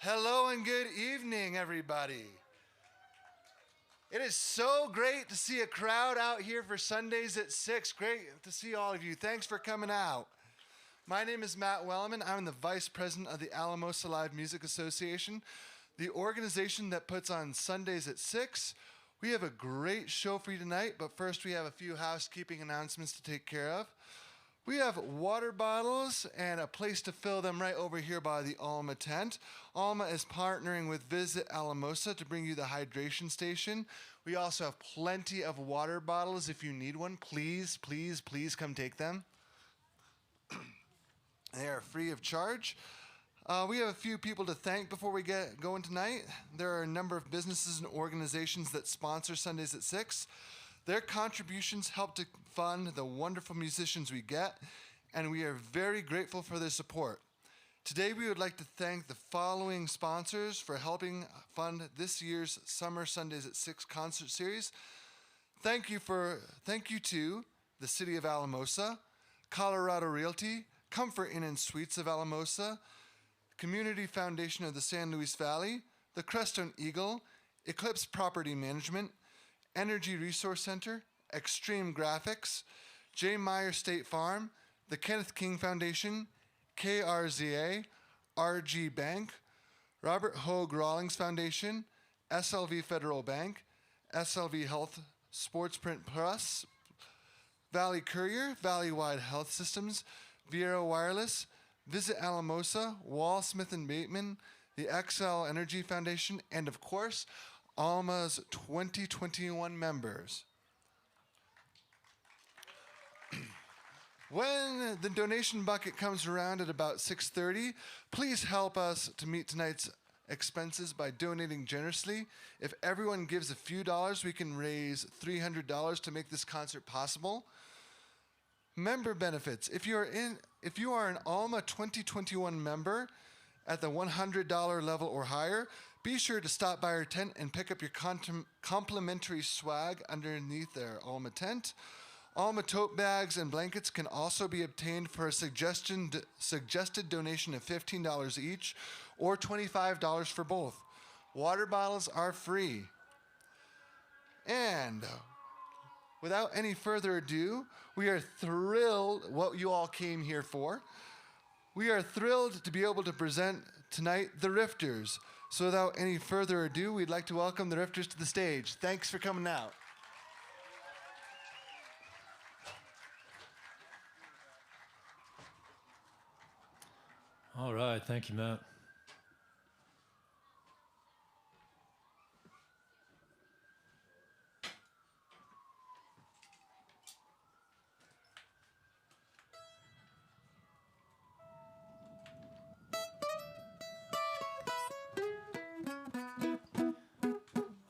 Hello and good evening, everybody. It is so great to see a crowd out here for Sundays at 6. Great to see all of you. Thanks for coming out. My name is Matt Wellman. I'm the Vice President of the Alamosa Live Music Association, the organization that puts on Sundays at 6. We have a great show for you tonight, but first we have a few housekeeping announcements to take care of. We have water bottles and a place to fill them right over here by the ALMA tent. ALMA is partnering with Visit Alamosa to bring you the hydration station. We also have plenty of water bottles. If you need one, please come take them. They are free of charge. We have a few people to thank before we get going tonight. There are a number of businesses and organizations that sponsor Sundays at 6. Their contributions help to fund the wonderful musicians we get, and we are very grateful for their support. Today, we would like to thank the following sponsors for helping fund this year's Summer Sundays at 6 concert series. Thank you to the City of Alamosa, Colorado Realty, Comfort Inn and Suites of Alamosa, Community Foundation of the San Luis Valley, the Crestone Eagle, Eclipse Property Management, Energy Resource Center, Extreme Graphics, J. Meyer State Farm, the Kenneth King Foundation, KRZA, RG Bank, Robert Hogue Rawlings Foundation, SLV Federal Bank, SLV Health Sports Print Plus, Valley Courier, Valley-Wide Health Systems, Viaero Wireless, Visit Alamosa, Wall Smith & Bateman, the XL Energy Foundation, and of course, ALMA's 2021 members. When the donation bucket comes around at about 6:30, please help us to meet tonight's expenses by donating generously. If everyone gives a few dollars, we can raise $300 to make this concert possible. Member benefits. If you are an ALMA 2021 member at the $100 level or higher, be sure to stop by our tent and pick up your complimentary swag underneath our ALMA tent. ALMA tote bags and blankets can also be obtained for a suggested donation of $15 each or $25 for both. Water bottles are free. And without any further ado, we are thrilled what you all came here for. We are thrilled to be able to present tonight the Rifters. So without any further ado, we'd like to welcome the Rifters to the stage. Thanks for coming out. All right, thank you, Matt.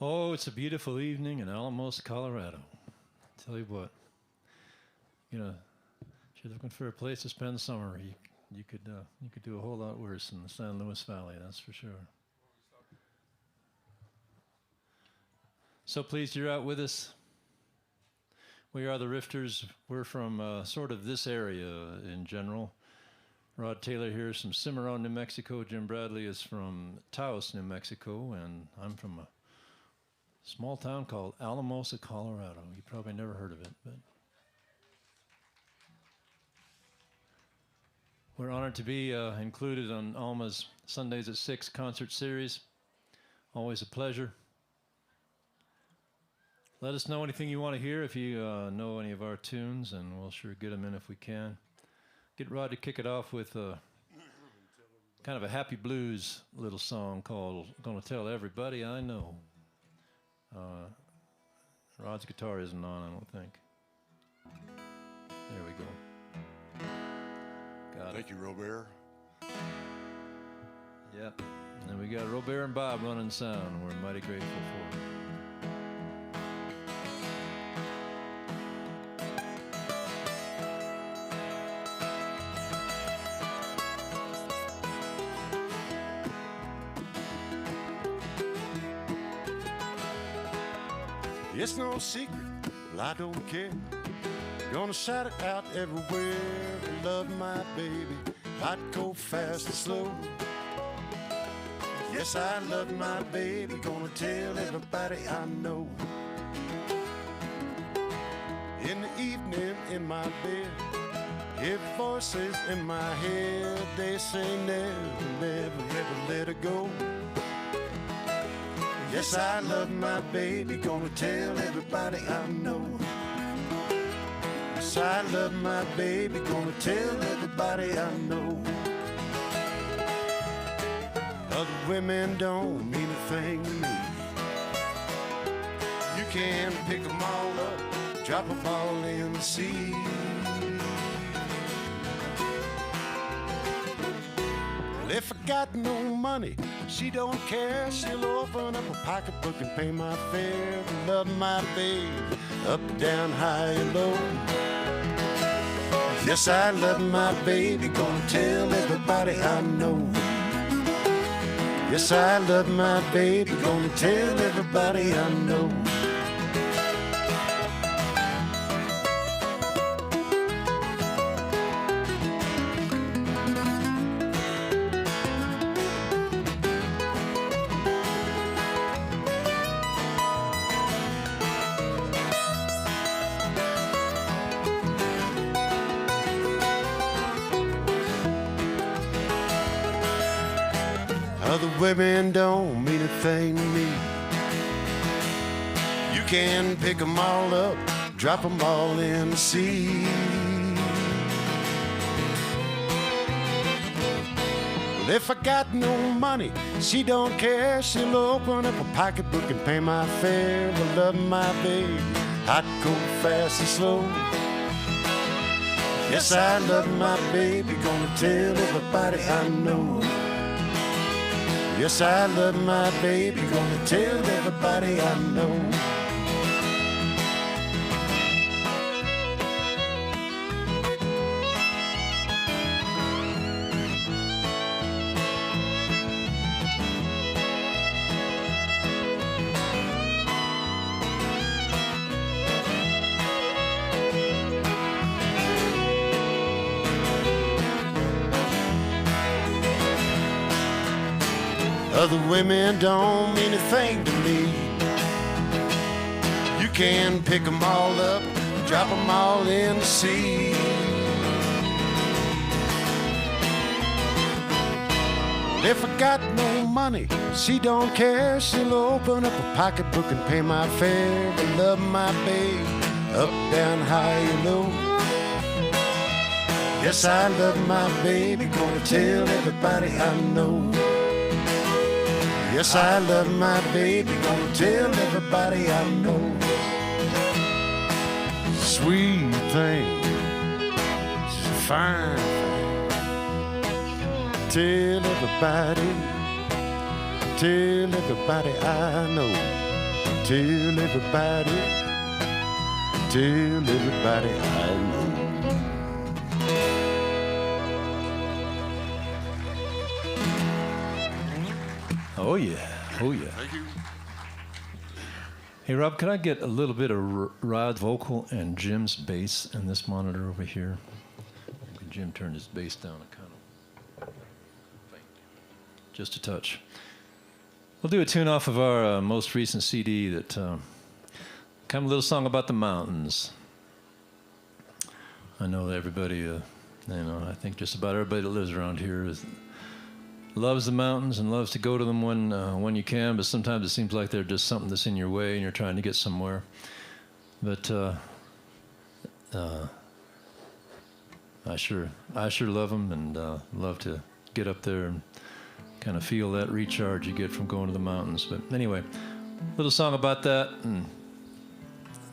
Oh, it's a beautiful evening in Alamosa, Colorado. Tell you what, if you're looking for a place to spend summer, you could do a whole lot worse in the San Luis Valley, that's for sure. So pleased you're out with us. We are the Rifters. We're from sort of this area in general. Rod Taylor here is from Cimarron, New Mexico. Jim Bradley is from Taos, New Mexico, and I'm from a small town called Alamosa, Colorado. You probably never heard of it, but we're honored to be included on ALMA's Sundays at 6 concert series. Always a pleasure. Let us know anything you want to hear if you know any of our tunes, and we'll sure get them in if we can. Get Rod to kick it off with kind of a happy blues little song called Gonna Tell Everybody I Know. Rod's guitar isn't on, I don't think. There we go. Got it. Thank you, Robert. Yep. And then we got Robert and Bob running sound. We're mighty grateful for it. It's no secret, well, I don't care. Gonna shout it out everywhere. Love my baby, hot, cold, fast, and slow. Yes, I love my baby, gonna tell everybody I know. In the evening in my bed, hear voices in my head. They say never, never, ever let her go. Yes, I love my baby, gonna tell everybody I know. Yes, I love my baby, gonna tell everybody I know. Other women don't mean a thing to me. You can pick them all up, drop them all in the sea. Well, if I got no money, she don't care. She'll open up a pocketbook and pay my fare. Love my baby, up, down, high and low. Yes, I love my baby, gonna tell everybody I know. Yes, I love my baby, gonna tell everybody I know. Other women don't mean a thing to me. You can pick them all up, drop them all in the sea. Well, if I got no money, she don't care. She'll open up a pocketbook and pay my fare. I love my baby, hot, cold, fast and slow. Yes, I love my baby, gonna tell everybody I know. Yes, I love my baby, gonna tell everybody I know. Other women don't mean a thing to me. You can pick them all up, drop them all in the sea. Well, if I got no money, she don't care. She'll open up a pocketbook and pay my fare. I love my babe, up, down, high and low. Yes, I love my baby, gonna tell everybody I know. Yes, I love my baby, gonna tell everybody I know. Sweet thing, she's a fine thing. Tell everybody I know. Tell everybody I know. Oh yeah, oh yeah. Thank you. Hey Rob, could I get a little bit of Rod's vocal and Jim's bass in this monitor over here? Maybe Jim turned his bass down a kind of just a touch. We'll do a tune off of our most recent CD that kind of a little song about the mountains. I know that everybody, I think just about everybody that lives around here loves the mountains and loves to go to them when you can, but sometimes it seems like they're just something that's in your way and you're trying to get somewhere. But I sure love them and love to get up there and kind of feel that recharge you get from going to the mountains. But anyway, a little song about that and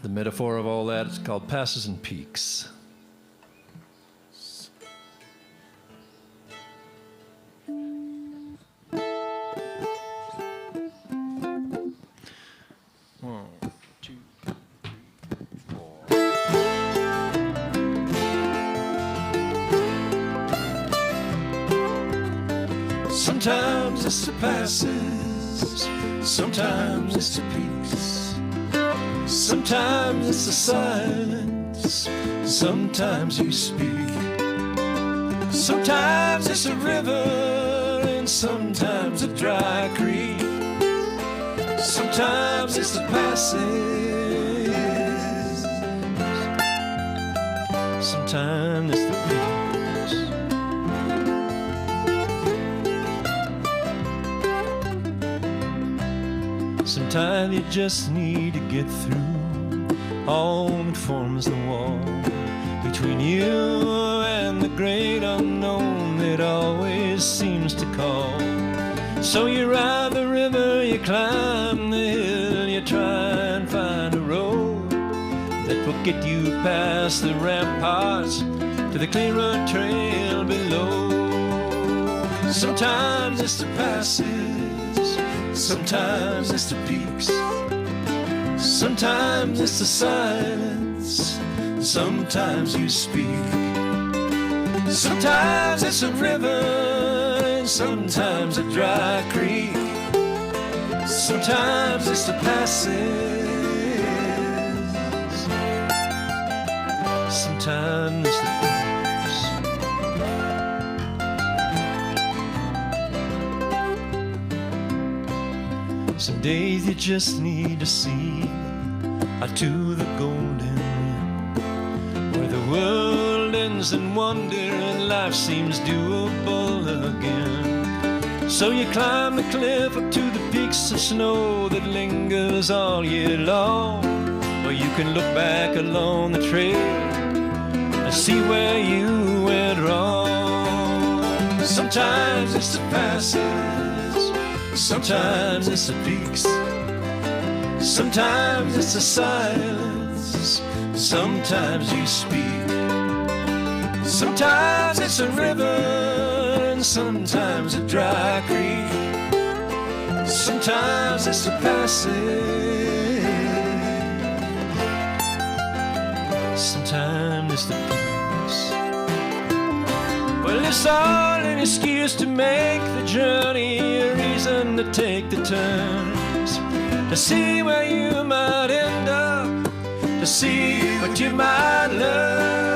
the metaphor of all that. It's called Passes and Peaks. Sometimes it's the passes, sometimes it's the peaks, sometimes it's the silence, sometimes you speak, sometimes it's a river and sometimes a dry creek. Sometimes it's the passage, sometimes it's the peaks. Sometimes you just need to get through all that forms the wall between you and the great unknown that always seems to call. So you ride the river, you climb the hill, you try and find a road that will get you past the ramparts to the clearer trail below. Sometimes it's the passes, sometimes it's the peaks, sometimes it's the silence, sometimes you speak. Sometimes it's a river, sometimes a dry creek, sometimes it's the passes, sometimes it's the peaks. Some days you just need to see out to the golden rim, where the world ends in wonder and life seems doable again. So you climb the cliff up to the peaks of snow that lingers all year long, or you can look back along the trail and see where you went wrong. Sometimes it's the passes, sometimes it's the peaks, sometimes it's the silence, sometimes you speak. Sometimes it's a river, and sometimes a dry creek, sometimes it's the passage, sometimes it's the peaks. Well, it's all an excuse to make the journey, a reason to take the turns, to see where you might end up, to see what you might learn.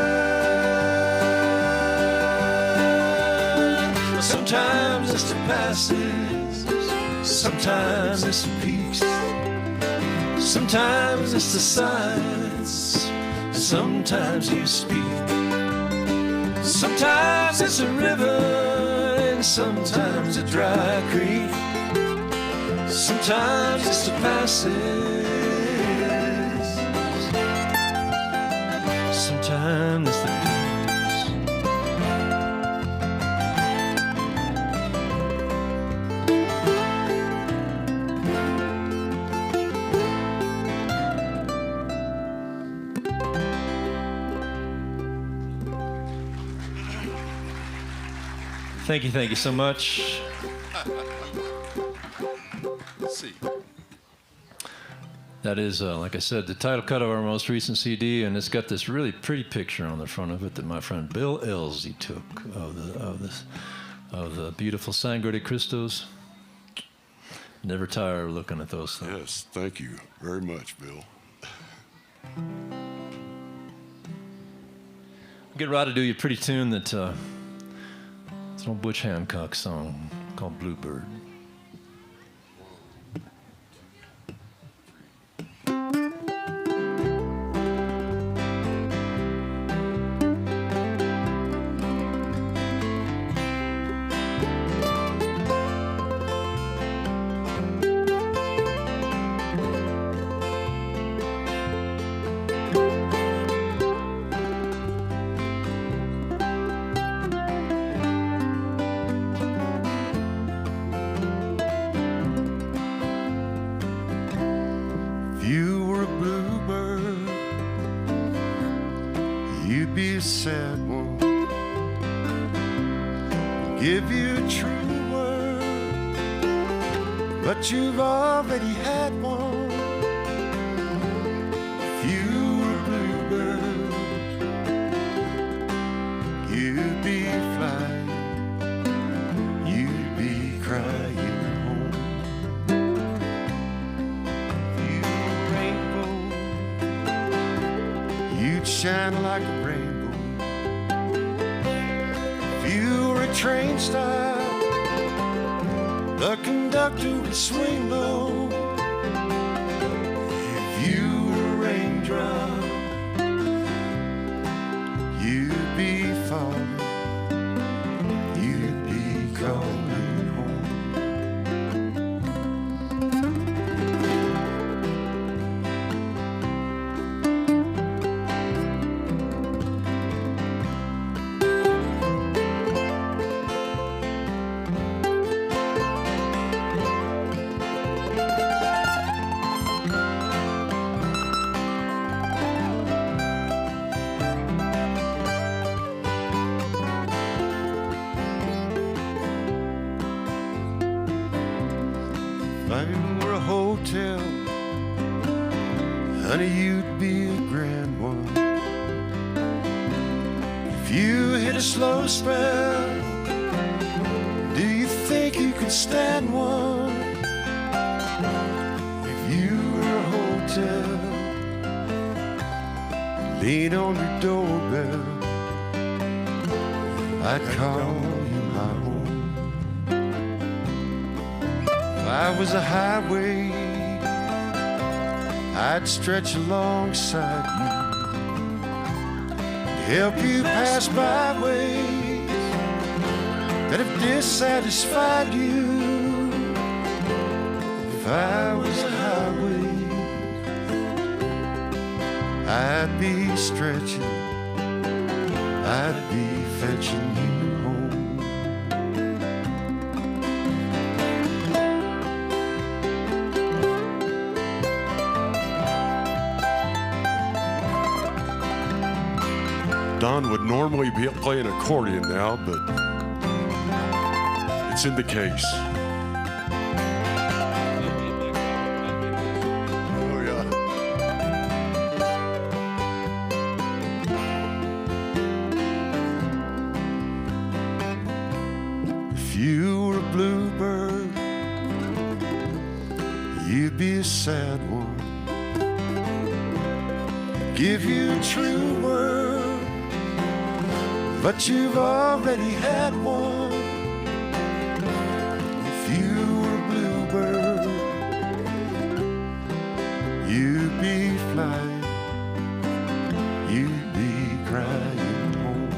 Sometimes it's the passes, sometimes it's the peaks, sometimes it's the silence, sometimes you speak. Sometimes it's a river, and sometimes a dry creek, sometimes it's the passes, sometimes it's the peaks. Thank you so much. Let's see. That is, like I said, the title cut of our most recent CD, and it's got this really pretty picture on the front of it that my friend Bill Elsie took of the beautiful Sangre de Cristos. Never tire of looking at those things. Yes, thank you very much, Bill. Get Rod to do you a pretty tune that it's an old Butch Hancock song called Bluebird. Sad one, give you a true word, but you've already had one. If you were a bluebird, you'd be flying, you'd be crying home. If you were a rainbow, you'd shine like a rainbow. Train stop, the conductor would swing low. If you were a raindrop, you'd be falling, you'd be calling home. If I were a hotel, honey, you'd be a grand one. If you hit a slow spell, do you think you could stand one? If you were a hotel, lean on your doorbell, I'd call you my home. If I was a highway, I'd stretch alongside you, help you pass byways that have dissatisfied you. If I was a highway, I'd be stretching, I'd be fetching you home. Don would normally be playing accordion now, but it's in the case. Oh, yeah. If you were a bluebird, you'd be a sad one. Give you a true word, but you've already had one. If you were a bluebird, you'd be flying, you'd be crying home.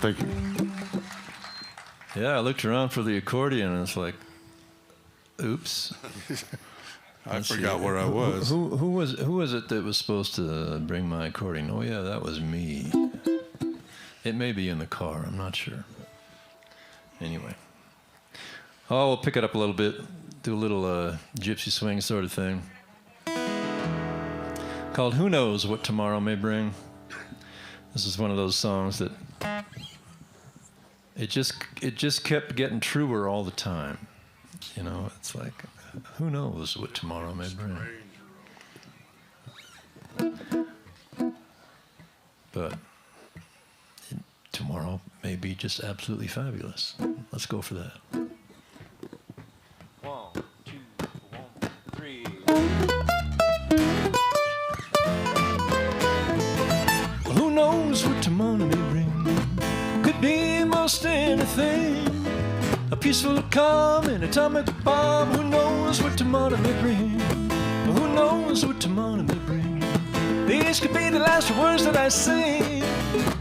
Thank you. Yeah, I looked around for the accordion and it's like, oops. I forgot where I was. Who was it that was supposed to bring my accordion? Oh yeah, that was me. It may be in the car, I'm not sure. Anyway. Oh, we'll pick it up a little bit, do a little gypsy swing sort of thing. Called Who Knows What Tomorrow May Bring. This is one of those songs that it just kept getting truer all the time. You know, it's like, who knows what tomorrow may bring. But tomorrow may be just absolutely fabulous. Let's go for that. 1, 2, 1, 3. Who knows what tomorrow may bring? Could be most anything. A peaceful calm, an atomic bomb. Who knows what tomorrow may bring? Who knows what tomorrow may bring? These could be the last words that I sing.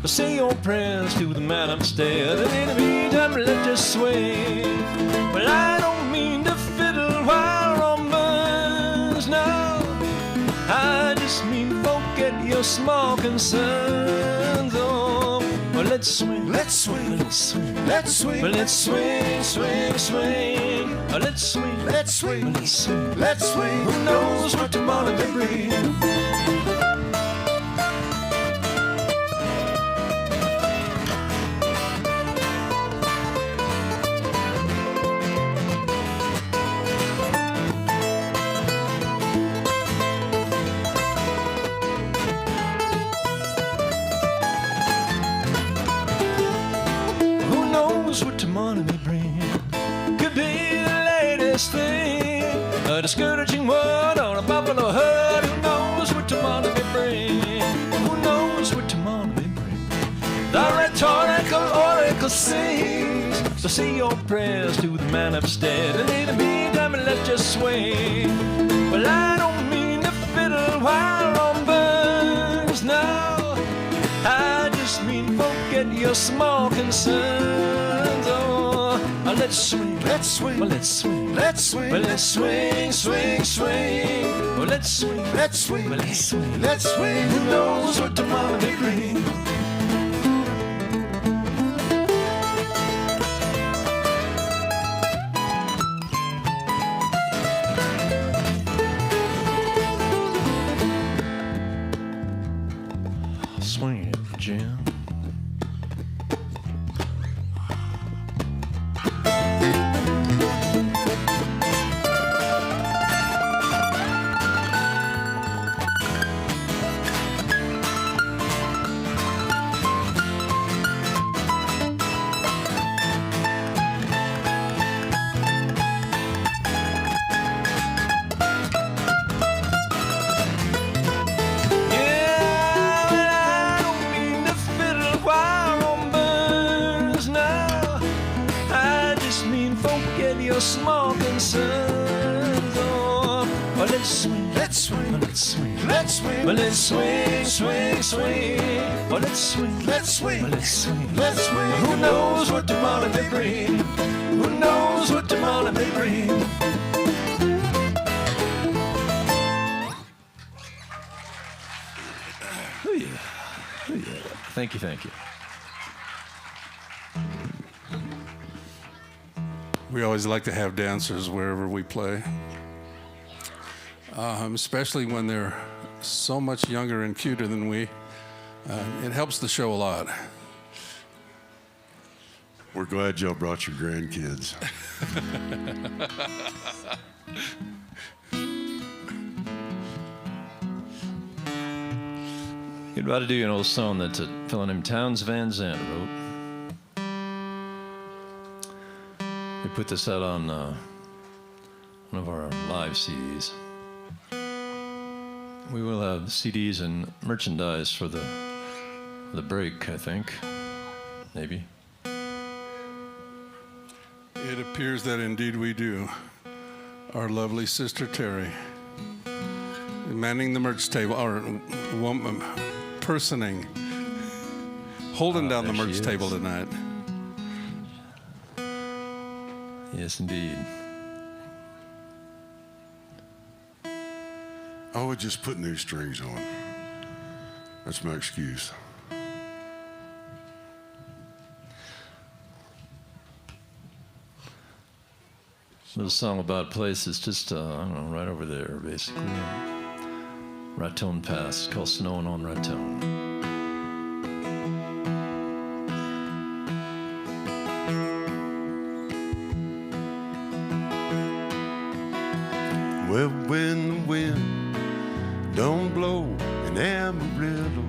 But say your prayers to the man upstairs, and in the meantime let just swing. Well, I don't mean to fiddle while Rome burns now. I just mean forget your small concerns. Oh, well, let's swing, let's swing, let's swing, let's swing, well, let's swing, swing, swing. Oh, let's swing, let's swing, let's swing, let's swing. Who knows what tomorrow may bring? someone on a buffalo herd. Who knows what tomorrow may bring? Who knows what tomorrow may bring? The rhetorical oracle sings. So say your prayers to the man upstairs, and in the meantime let just swing. Well, I don't mean to fiddle while Rome burns, no. I just mean forget your small concerns. Oh, let's swing, let's swing, well, let's swing, let's swing, well, let's swing, swing, swing. Well, let's swing, let's swing, well, let's swing, let's swing. Who knows what tomorrow may bring? Swing it, Jim. Small concerns. Oh, well, let's swing, let's swing, let's swing, let's swing, well, let's swing, swing, swing. Well, let's swing, let's swing, let's swing, let's swing. Who knows what tomorrow may bring? Who knows what tomorrow may bring? Oh yeah, oh yeah. Thank you, thank you. We always like to have dancers wherever we play, especially when they're so much younger and cuter than we. It helps the show a lot. We're glad y'all brought your grandkids. You'd about to do an old song that a fellow named Towns Van Zandt wrote. We put this out on one of our live CDs. We will have CDs and merchandise for the break, I think. Maybe. It appears that indeed we do. Our lovely sister Terry, manning the merch table, or woman, personing, holding down the merch table tonight. Yes, indeed. I would just put new strings on. That's my excuse. Little song about places just, I don't know, right over there, basically. Raton Pass. It's called Snowing on Raton. Well, when the wind don't blow in Amarillo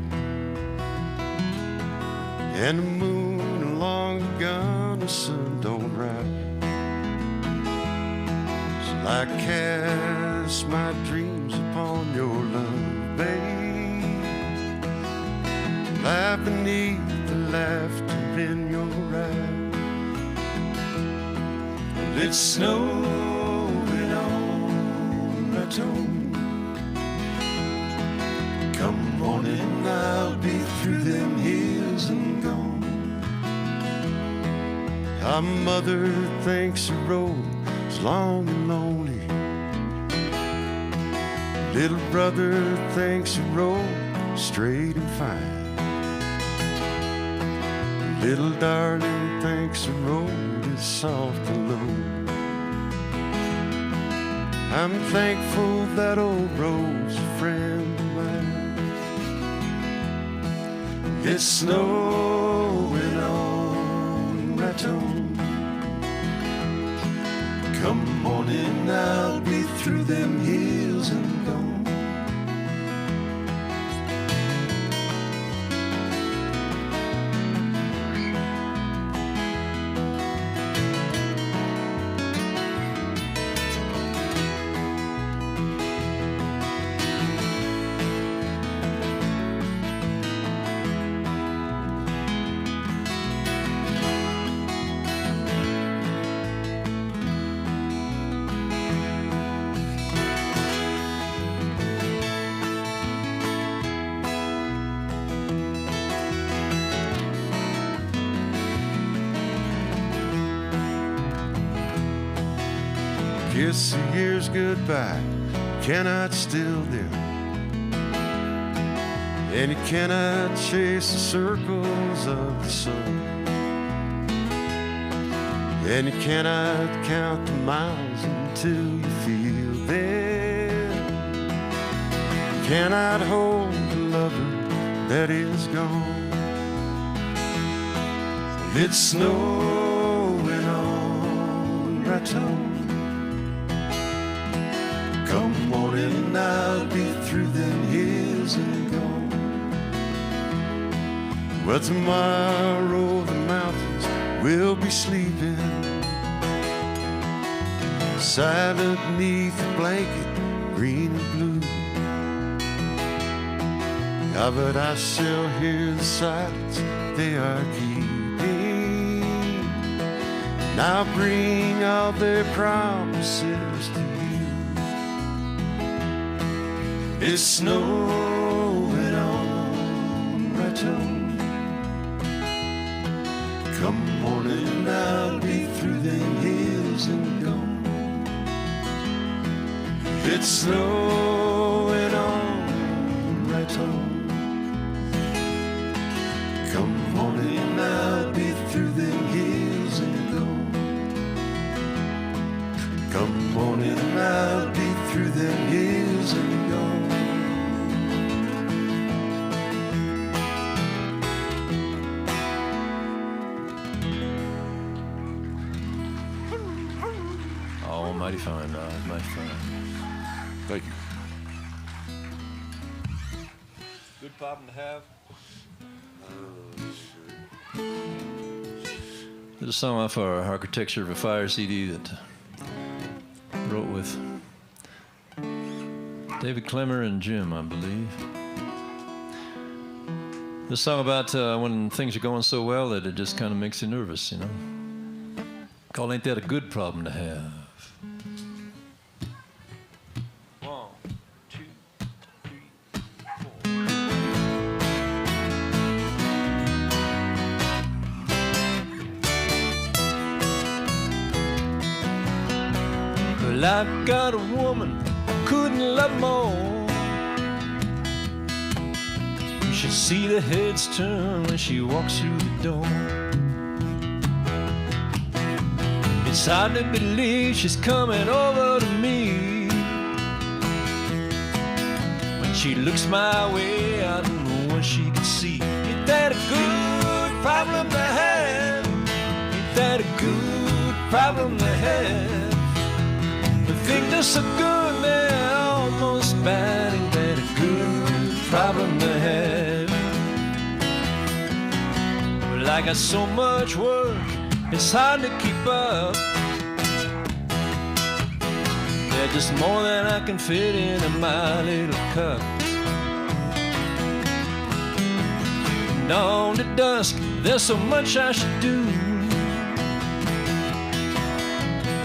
and the moon along the gun, the sun don't rise, so I cast my dreams upon your love, babe, lie beneath the laughter in your eyes. It's snowing on Raton. Come morning, I'll be through them hills and gone. Our mother thinks the road is long and lonely. Little brother thinks the road is straight and fine. Little darling thinks the road is soft and low. I'm thankful that old road's a friend of mine. It's snowing on Raton. Come morning, I'll be through them hills and gone. kiss the years goodbye, cannot still them, and you cannot chase the circles of the sun, and you cannot count the miles until you feel them. You cannot hold the lover that is gone. It's snowing on Raton. Come morning, I'll be through them hills and gone. Well, tomorrow the mountains will be sleeping, silent neath a blanket, green and blue. Ah, but I shall hear the silence they are keeping, and I'll bring all their promises to you. It's snowing on Raton. Come morning, I'll be through them hills and gone. It's snowing on Raton. Come morning, I'll be through them hills and gone. Come morning, I'll be through them hills and gone. Oh, mighty fine, mighty fine. Thank you. Good problem to have. There's a song off our Architecture of a Fire CD that I wrote with David Clemmer and Jim, I believe. This song about when things are going so well that it just kind of makes you nervous, you know. Called Ain't That a Good Problem to Have. 1, 2, 3, 4. Well, I got a woman I couldn't love more. You should see the heads turn when she walks through the door. It's hard to believe she's coming over to me. When she looks my way, I don't know what she can see. Ain't that a good problem to have? Ain't that a good problem to have? The things are so good, they're almost bad. Ain't that a good problem to have? Well, I got so much work, it's hard to keep up. There's just more than I can fit into my little cup. Dawn to dusk, there's so much I should do.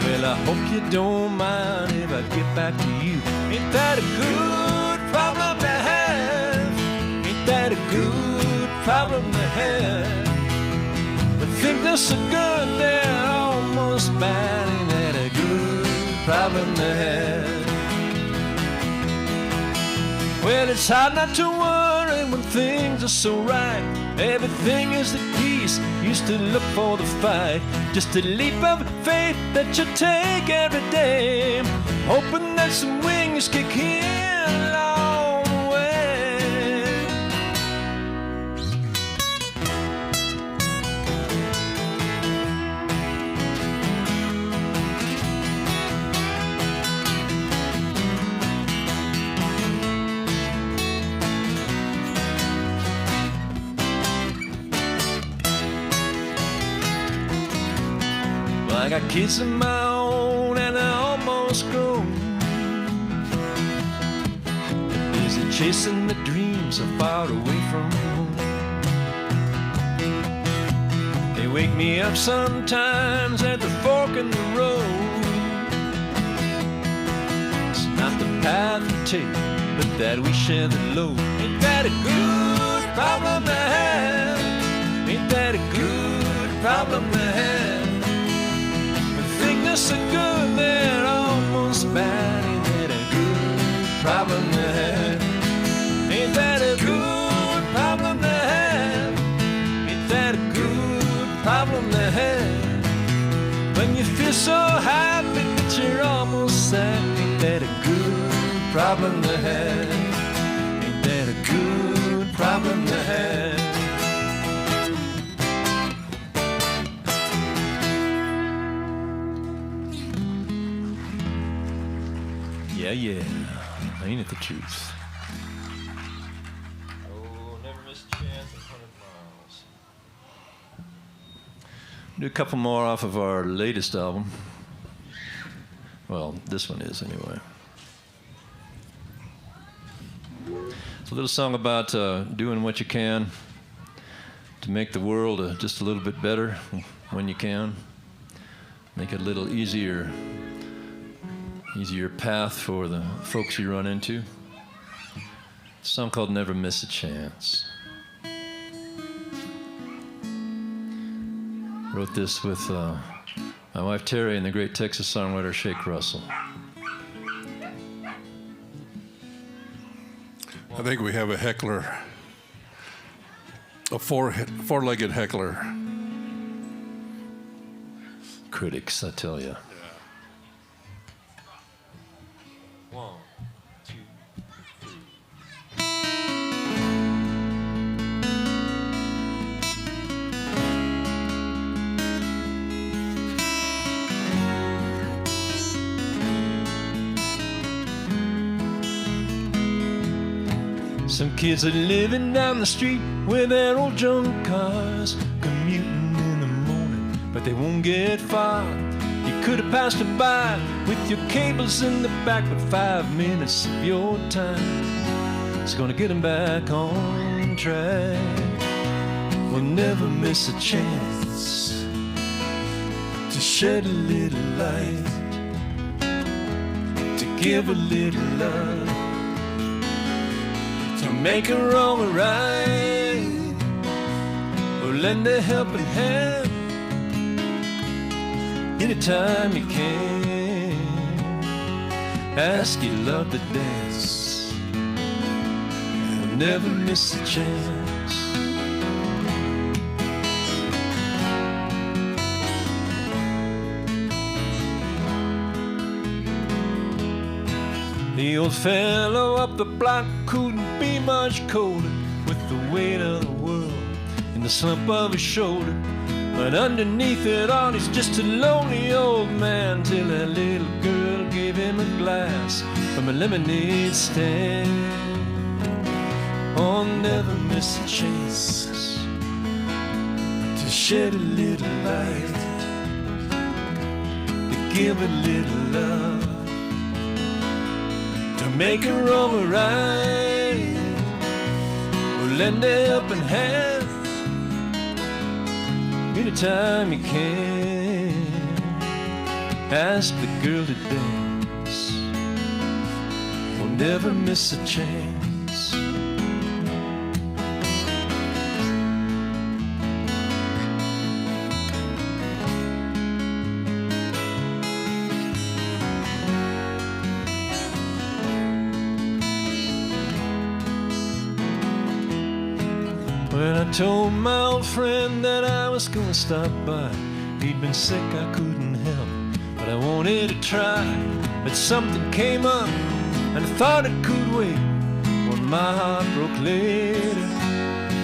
Well, I hope you don't mind if I get back to you. Ain't that a good problem to have? Ain't that a good problem to have? The things are so good, they're almost bad. Ain't that a good problem to have? Well, it's hard not to worry when things are so right. Everything is at peace. Used to look for the fight. Just a leap of faith that you take every day, hoping that some wings kick in along the way. I got kids of my own and they're almost grown. They're busy chasing the dreams so far away from home. They wake me up sometimes at the fork in the road. It's not the path we take, but that we share the load. Ain't that a good problem to have? Ain't that a good problem to have? Things are so good, they're all bad? Ain't that a good problem to have? Ain't that a good problem to have? Ain't that a good problem to have? When you feel so happy that you're almost sad. Ain't that a good problem to have? Ain't that a good problem to have? Yeah, ain't it the truth? Oh, never miss a chance at 100 miles. Do a couple more off of our latest album. Well, this one is anyway. It's a little song about doing what you can to make the world just a little bit better when you can. Make it a little easier path for the folks you run into. It's a song called Never Miss a Chance. Wrote this with my wife Terry and the great Texas songwriter Shake Russell. I think we have a heckler, a four-legged heckler. Critics, I tell you. Some kids are living down the street with their old junk cars, commuting in the morning, but they won't get far. You could have passed them by with your cables in the back, but 5 minutes of your time is gonna get them back on track. We'll never miss a chance to shed a little light, to give a little love, to make a wrong or right, or lend a helping hand anytime you can. Ask your love to dance, and we'll never miss a chance. The old fellow up the block couldn't be much colder, with the weight of the world in the slump of his shoulder. But underneath it all, he's just a lonely old man, till that little girl gave him a glass from a lemonade stand. Oh, never miss a chance to shed a little light, to give a little love, to make a wrong or right, or lend a helping hand anytime you can. Ask the girl to dance, we'll never miss a chance. When I told my old friend that I was gonna stop by, he'd been sick, I couldn't help, but I wanted to try. But something came up, and I thought it could wait. When my heart broke later,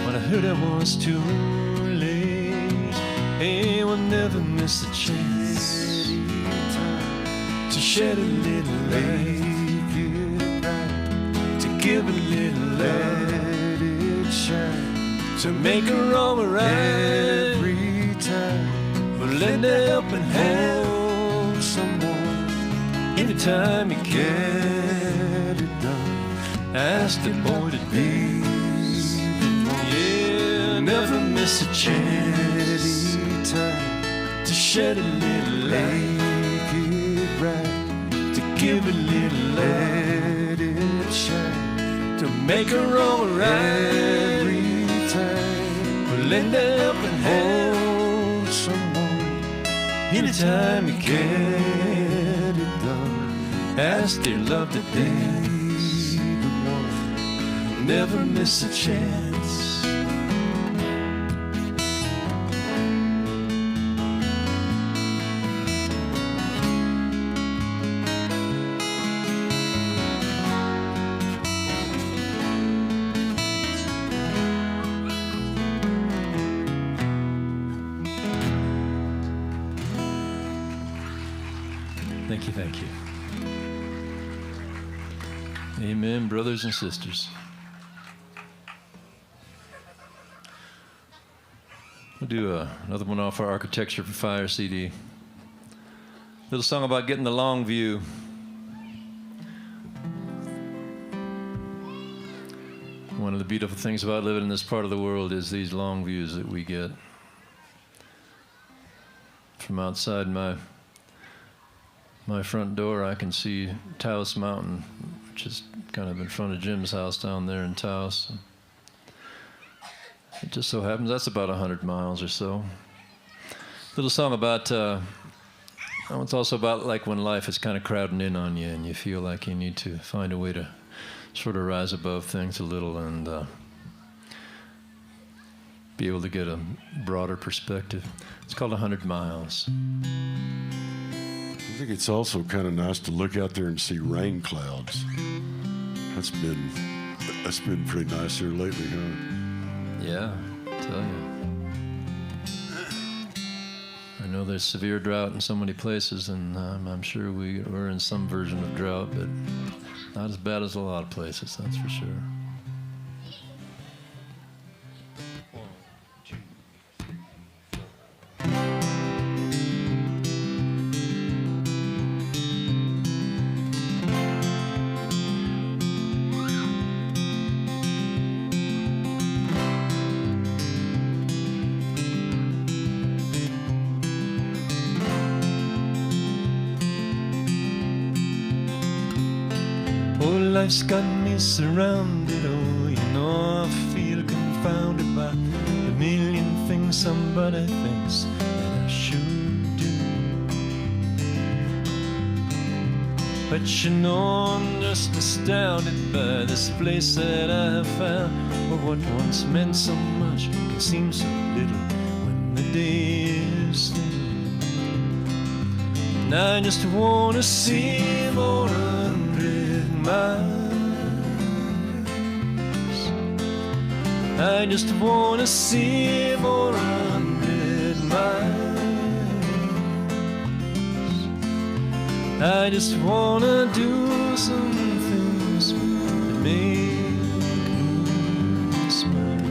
when I heard I was too late. Hey, we'll never miss a chance to shed a little light, to give a little let it shine, to make a wrong right every time. But lend a helping hand, hold someone anytime you get it done. Ask the boy to dance, yeah, never miss a chance to shed a little light, to give a little let it shine, to make a wrong right time. But lend a helping hand, hold someone anytime you get it done. ask dear love to dance. Never miss a chance. Thank you, thank you. Amen, brothers and sisters. We'll do another one off our Architecture for Fire CD. Little song about getting the long view. One of the beautiful things about living in this part of the world is these long views that we get. From outside my front door, I can see Taos Mountain, which is kind of in front of Jim's house down there in Taos. It just so happens that's about 100 miles or so. Little song about, it's also about like when life is kind of crowding in on you and you feel like you need to find a way to sort of rise above things a little and be able to get a broader perspective. It's called 100 Miles. I think it's also kind of nice to look out there and see rain clouds. That's been pretty nice here lately, huh? Yeah, I tell you. I know there's severe drought in so many places, and I'm sure we're in some version of drought, but not as bad as a lot of places, that's for sure. Life's got me surrounded, oh, you know I feel confounded by the million things somebody thinks that I should do. But you know I'm just astounded by this place that I have found, where what once meant so much can seem so little when the day is still. And I just wanna see more 100 miles. I just wanna see more 100 miles. I just wanna do some things that make me smile.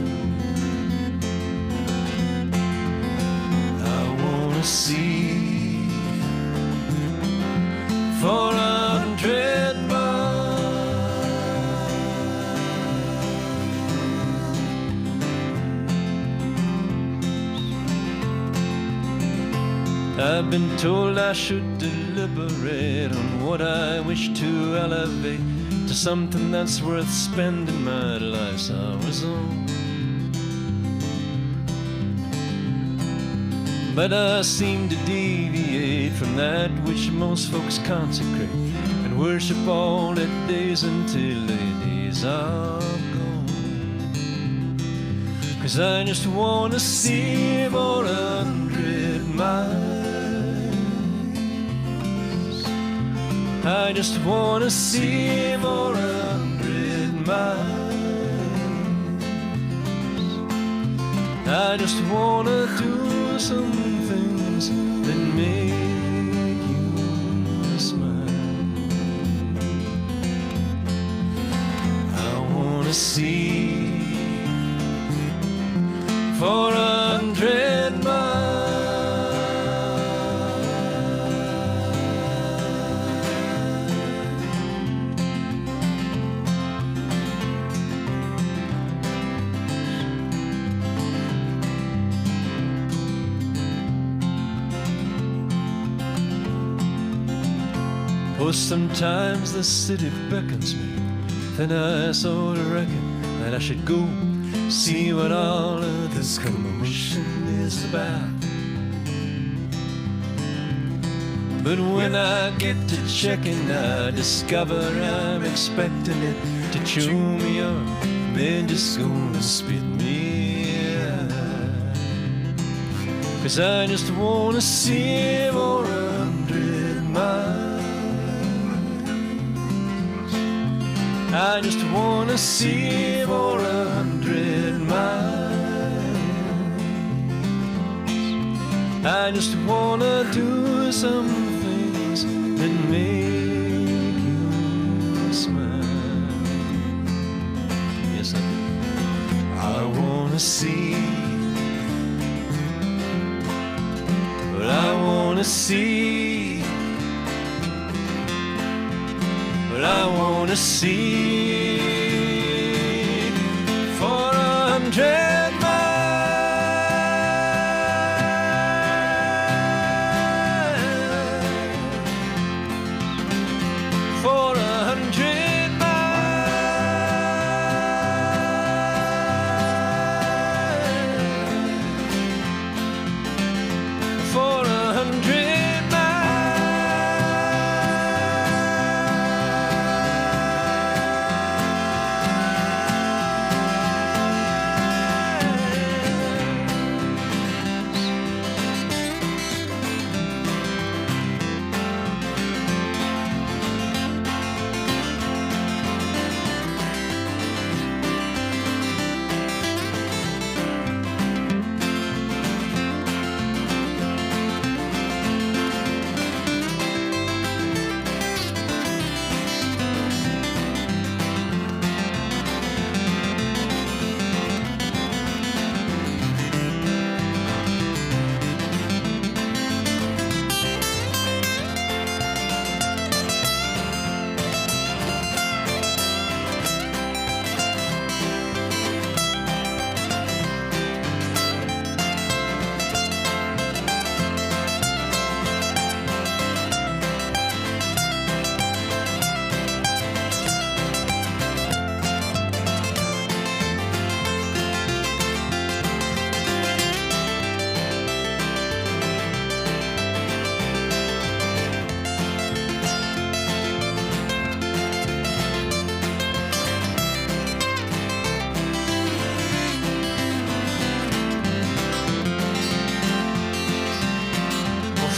I wanna see 400 miles. I've been told I should deliberate on what I wish to elevate to something that's worth spending my life's hours on. But I seem to deviate from that which most folks consecrate and worship all their days until their days are gone. 'Cause I just wanna see 400 miles. I just wanna see 400 miles. I just wanna do some things that make you smile. I wanna see 400 miles. Oh, sometimes the city beckons me, then I sort of reckon that I should go see what all of this commotion is about. But when I get to checking, I discover I'm expecting it to chew me up, then just gonna spit me out. 'Cause I just wanna see for 100 miles. I just wanna see for 100 miles. I just wanna do some things that make you smile. Yes, I do. I wanna see, but I wanna see, but I wanna see for 100 miles. For 100 miles. For 100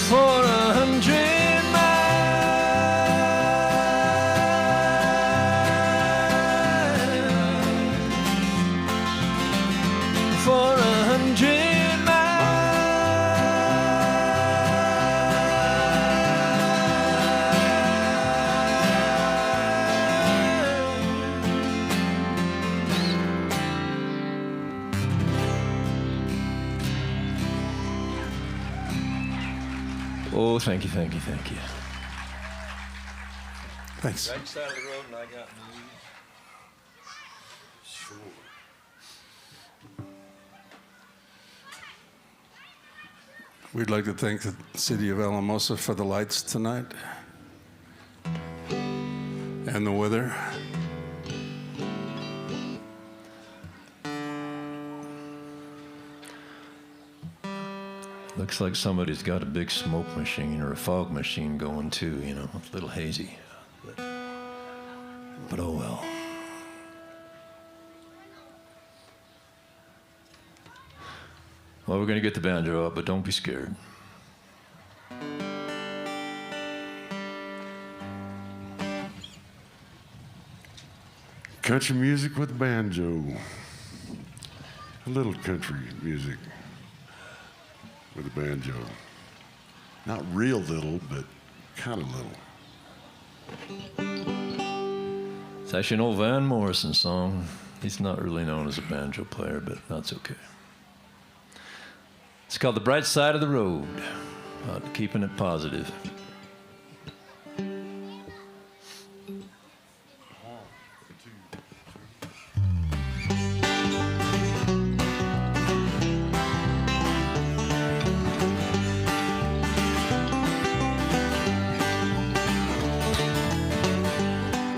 for 100 miles. For 100 miles. Oh, thank you, thank you, thank you. Thanks. Right side of the road, and I got moved. We'd like to thank the city of Alamosa for the lights tonight and the weather. Looks like somebody's got a big smoke machine or a fog machine going too, you know, a little hazy. But oh well. Well, we're going to get the banjo out, but don't be scared. Country music with banjo. A little country music with a banjo. Not real little, but kind of little. It's actually an old Van Morrison song. He's not really known as a banjo player, but that's okay. It's called The Bright Side of the Road, keeping it positive.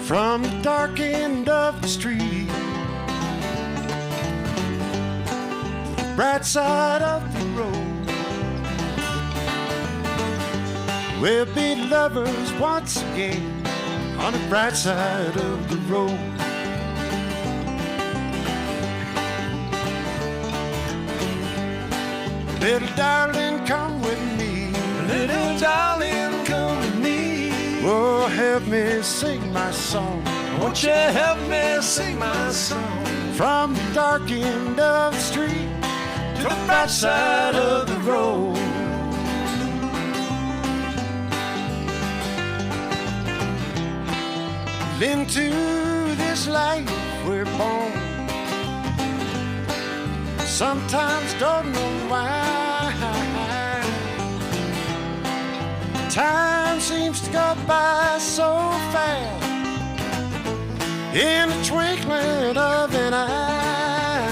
From the dark end of the street, bright side of the road, We'll be lovers once again on the bright side of the road. Little darling, come with me. Little darling, come with me. Oh, help me sing my song. Won't you help me sing my song? From the dark end of the street To the bright side of the road. into this life we're born. Sometimes don't know why. Time seems to go by so fast, in the twinkling of an eye.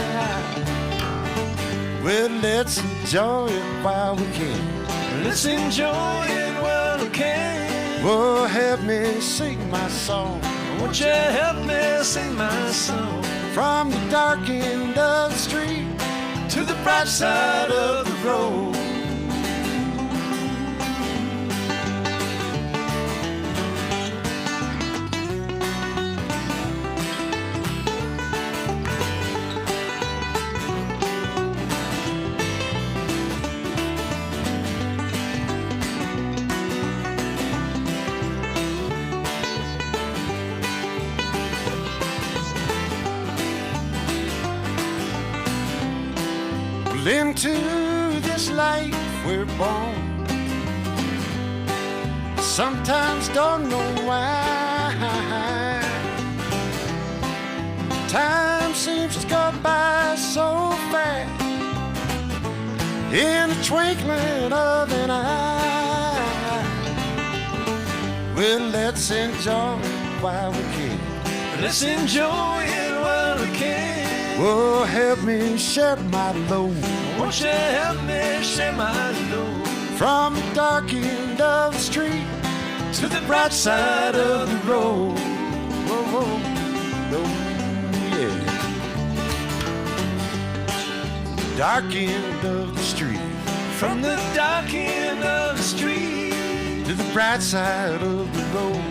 Well, let's enjoy it while we can. Let's enjoy it while we can. Oh, help me sing my song. Won't you help me sing my song? From the dark end of the street To the bright side of the road. into this life we're born. Sometimes don't know why. Time seems to go by so fast, in the twinkling of an eye. Well, let's enjoy it while we can. Let's enjoy it while we can. Oh, help me share my load. Won't you help me share my load? From the dark end of the street To the bright side of the road. whoa, whoa, oh, yeah. Dark end of the street From the dark end of the street to the bright side of the road.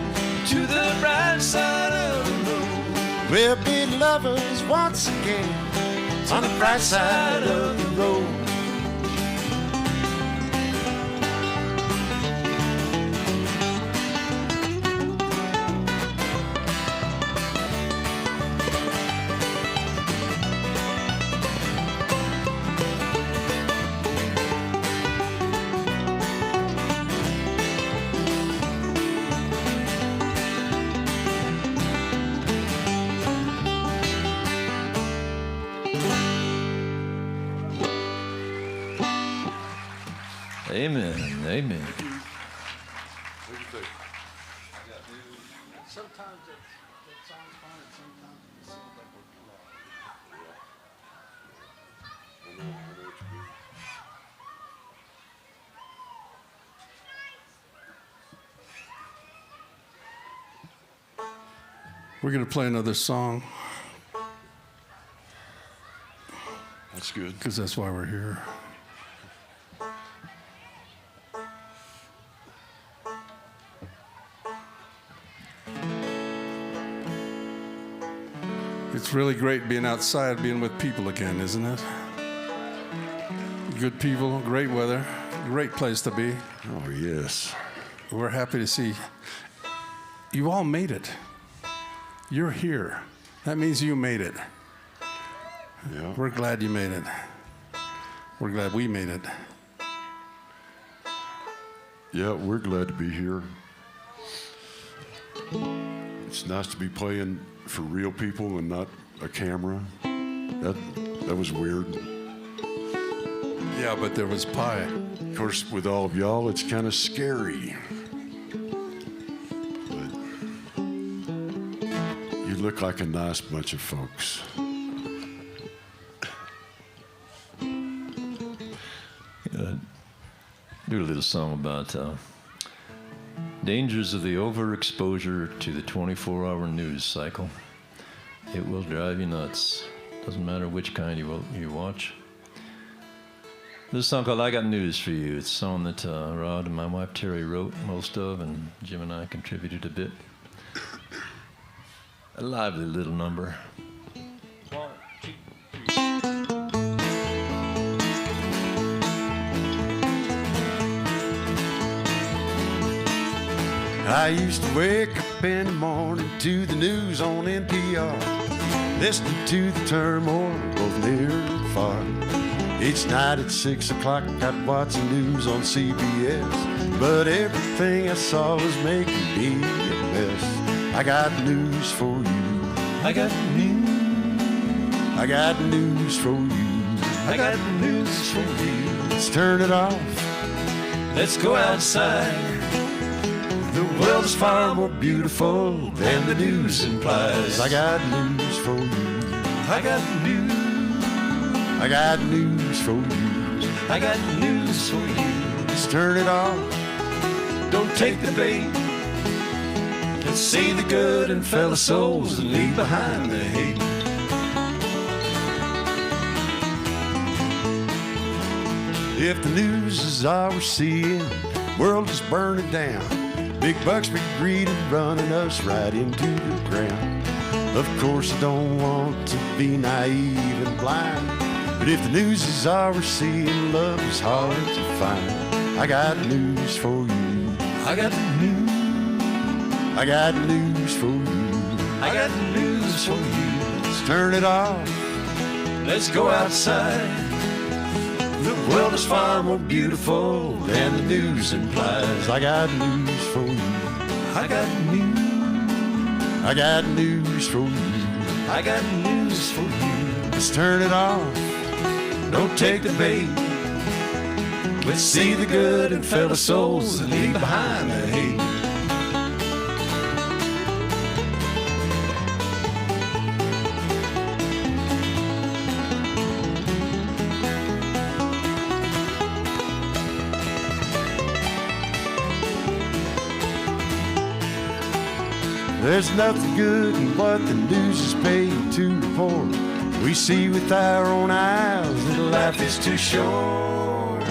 To the bright side of the road. We'll be lovers once again on the bright side of the road. Amen. Amen. Sometimes that sounds fine, and sometimes it seems like we're too loud. We're going to play another song That's good. because that's why we're here. It's really great being outside, being with people again, isn't it? Good people, great weather, great place to be. Oh, yes. We're happy to see you all made it. You're here. That means you made it. Yeah. We're glad you made it. We're glad we made it. Yeah, we're glad to be here. It's nice to be playing for real people and not a camera. That was weird. Yeah, but there was pie. Of course, with all of y'all, it's kind of scary. But you look like a nice bunch of folks. Do a little song about dangers of the overexposure to the 24-hour news cycle. It will drive you nuts. Doesn't matter which kind you watch. This song called I Got News for You. It's a song that Rod and my wife Terry wrote most of, and Jim and I contributed a bit. A lively little number. I used to wake up in the morning to the news on NPR, listening to the turmoil both near and far. Each night at 6 o'clock I'd watch the news on CBS, but everything I saw was making me a mess. I got news for you. I got news. I got news for you. I got news for you. Let's turn it off. Let's go outside. The world is far more beautiful than the news implies. I got news for you. I got news. I got news for you. I got news for you. Let's turn it off. Don't take the bait. Let's see the good in fellow souls and leave behind the hate. If the news is all we're seeing, world is burning down. Big bucks, big greed, and running us right into the ground. Of course, I don't want to be naive and blind, but if the news is all we're seeing, love is hard to find. I got news for you. I got news. I got news for you. I got news for you. Let's turn it off. Let's go outside. The world is far more beautiful than the news implies. I got news for you. I got news. I got news for you. I got news for you. Let's turn it off. Don't take the bait. Let's see the good in fellow souls and leave behind the hate. There's nothing good in what the news is paid to report. We see with our own eyes that life is too short.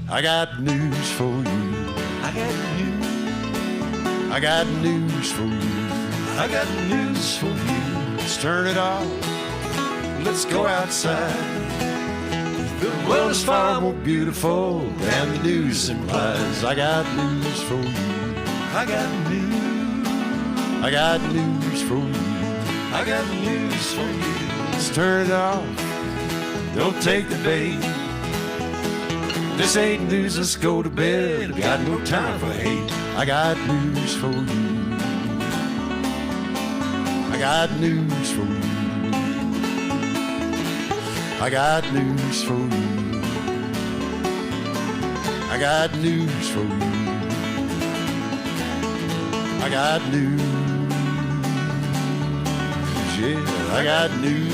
I got news for you. I got news. I got news for you. I got news for you. Let's turn it off. Let's go outside. The world is far more beautiful than the news implies. I got news for you. I got news. I got news for you. I got news for you. Let's turn it off. Don't take the bait. This ain't news, let's go to bed. Got no time for hate. I got news for you. I got news for you. I got news for you. I got news for you. I got news. Yeah, I got news.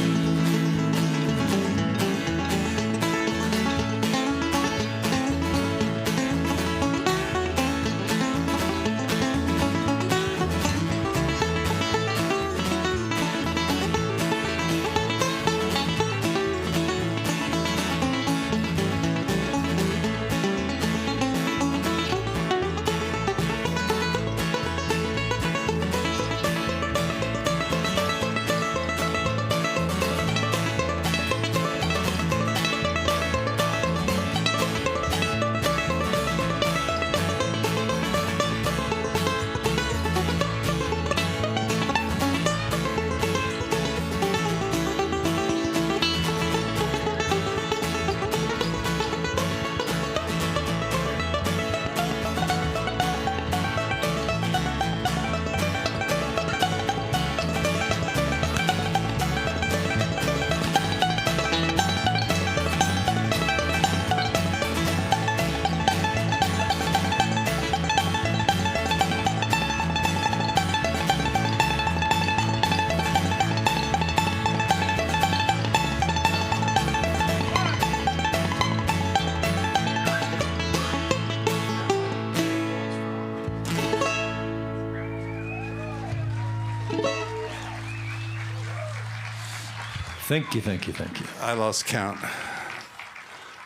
Thank you, thank you, thank you. I lost count.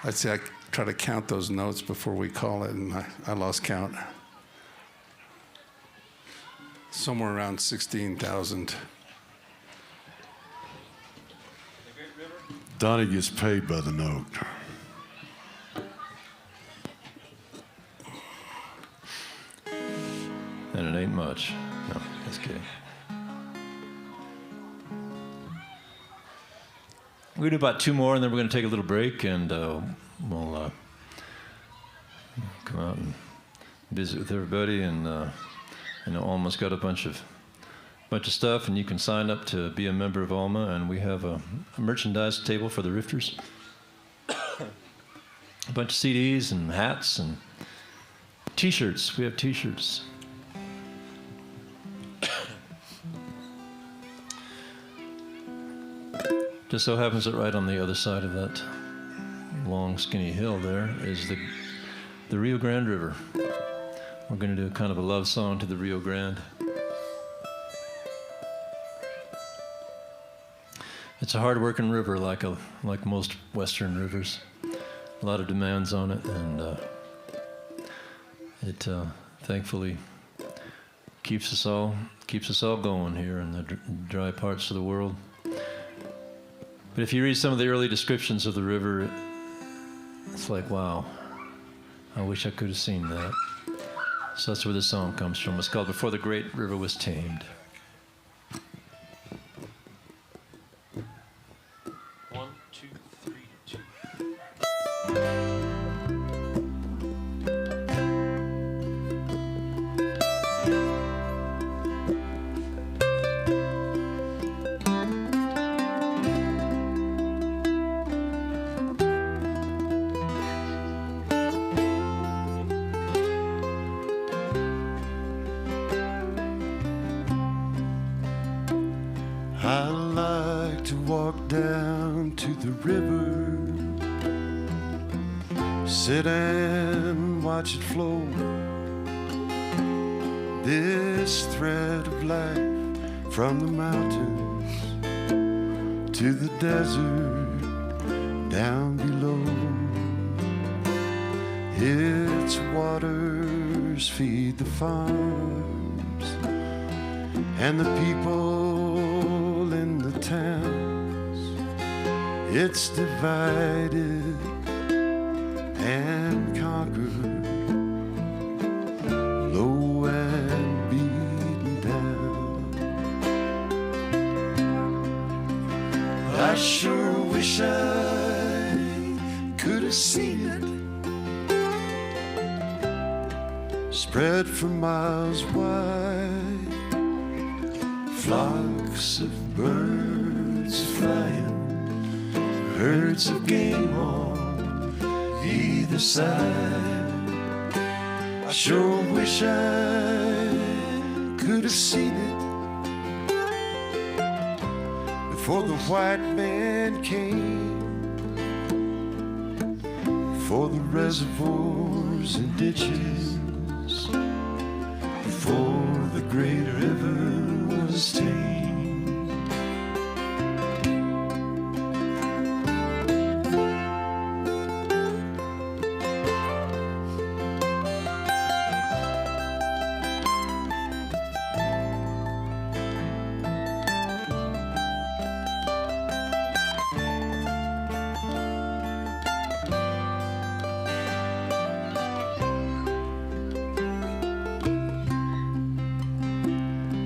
I'd say I try to count those notes before we call it, and I lost count. Somewhere around 16,000. Donnie gets paid by the note. And it ain't much. No, just kidding. We're going to do about 2 more, and then we're going to take a little break, and we'll come out and visit with everybody. And I know ALMA's got a bunch of stuff, and you can sign up to be a member of ALMA, and we have a merchandise table for the rifters. A bunch of CDs and hats and T-shirts. We have T-shirts. Just so happens that right on the other side of that long, skinny hill there is the Rio Grande River. We're going to do kind of a love song to the Rio Grande. It's a hard-working river, like most Western rivers. A lot of demands on it, and it thankfully keeps us all going here in the dry parts of the world. But if you read some of the early descriptions of the river, it's like, wow, I wish I could have seen that. So that's where the song comes from. It's called "Before the Great River Was Tamed." I like to walk down to the river, sit and watch it flow. This thread of life from the mountains to the desert down below. Its waters feed the farms and the people in the towns. It's divided and conquered, low and beaten down. I sure wish I could have seen it, spread for miles wide, flocks of birds flying, herds of game on either side. I sure wish I could have seen it before the white man came, before the reservoirs and ditches, before the great river was tamed.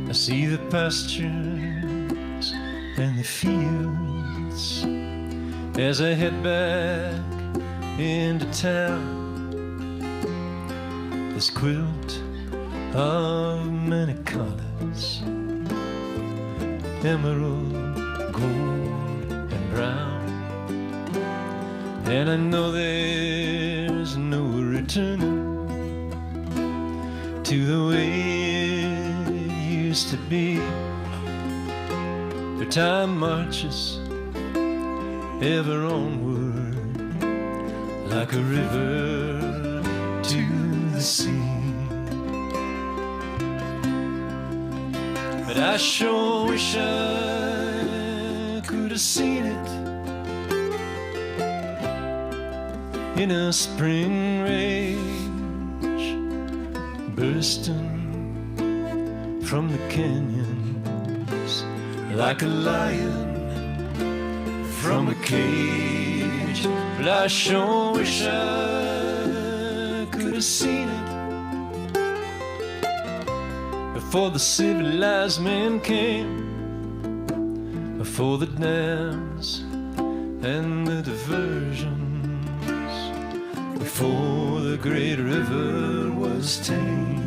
I see the pastures and the fields as I head back into town. This quilt of many colors, emerald, gold, and brown. And I know there's no returning to the way to be. The time marches ever onward, like a river to the sea. But I sure wish I could have seen it in a spring rage, bursting from the canyons like a lion from a cage. But I sure wish I could have seen it before the civilized man came, before the dance and the diversions, before the great river was tamed.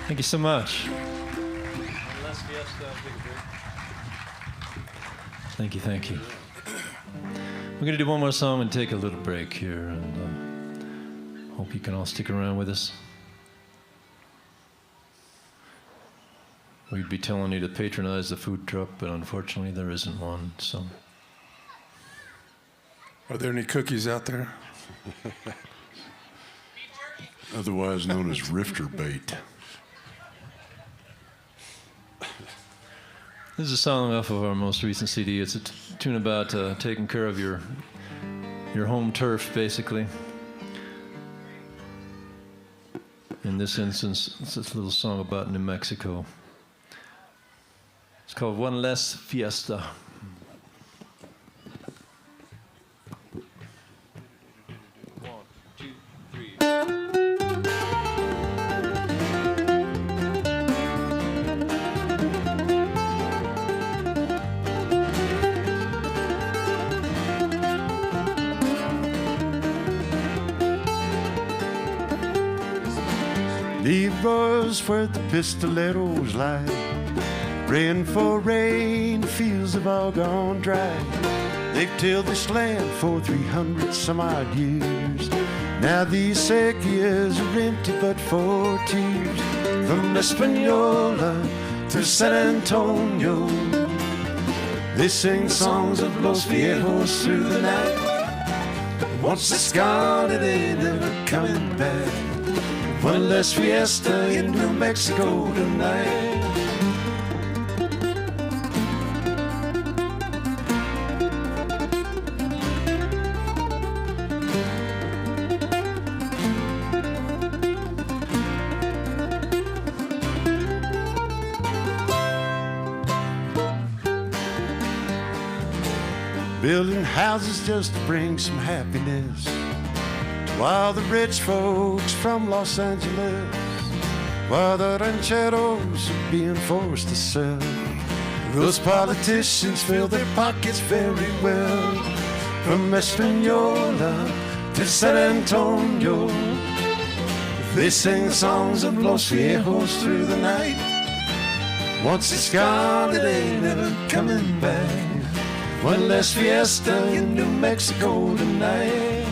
Thank you so much. Thank you, thank you. We're going to do one more song and take a little break here, and hope you can all stick around with us. We'd be telling you to patronize the food truck, but unfortunately there isn't one, so. Are there any cookies out there? Otherwise known as rifter bait. This is a song off of our most recent CD. It's a tune about taking care of your home turf, basically. In this instance, it's this little song about New Mexico. It's called One Less Fiesta. Leroy's where the pistoleros lie, praying for rain, the fields have all gone dry. They've tilled this land for 300 some odd years. Now these sequias are empty but for tears. From Espanola to San Antonio, they sing songs of Los Viejos through the night. Once it's gone, it ain't never coming back. One less fiesta in New Mexico tonight. Building houses just to bring some happiness, while the rich folks from Los Angeles, while the rancheros are being forced to sell. Those politicians fill their pockets very well. From Espanola to San Antonio, they sing songs of Los Viejos through the night. Once it's gone, it ain't never coming back. One less fiesta in New Mexico tonight.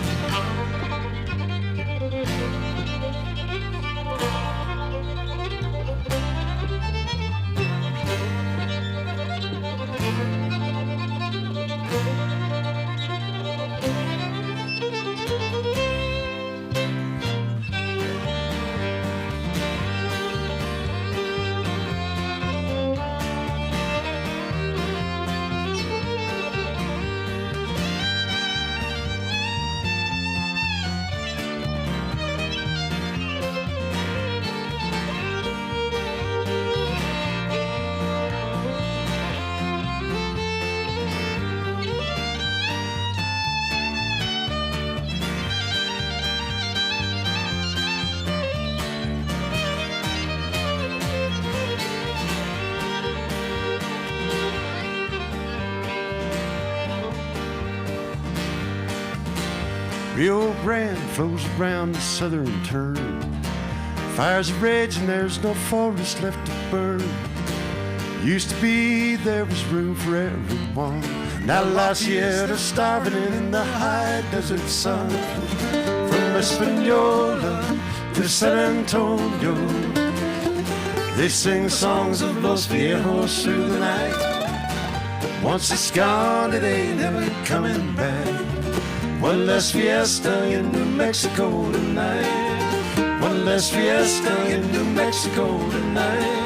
Rio Grande flows around the southern turn. Fires are raging, there's no forest left to burn. Used to be there was room for everyone. Now La Sierra's starving in the high desert sun. From Espanola to San Antonio, they sing songs of Los Viejos through the night. Once it's gone, it ain't never coming back. One less fiesta in New Mexico tonight. One less fiesta in New Mexico tonight.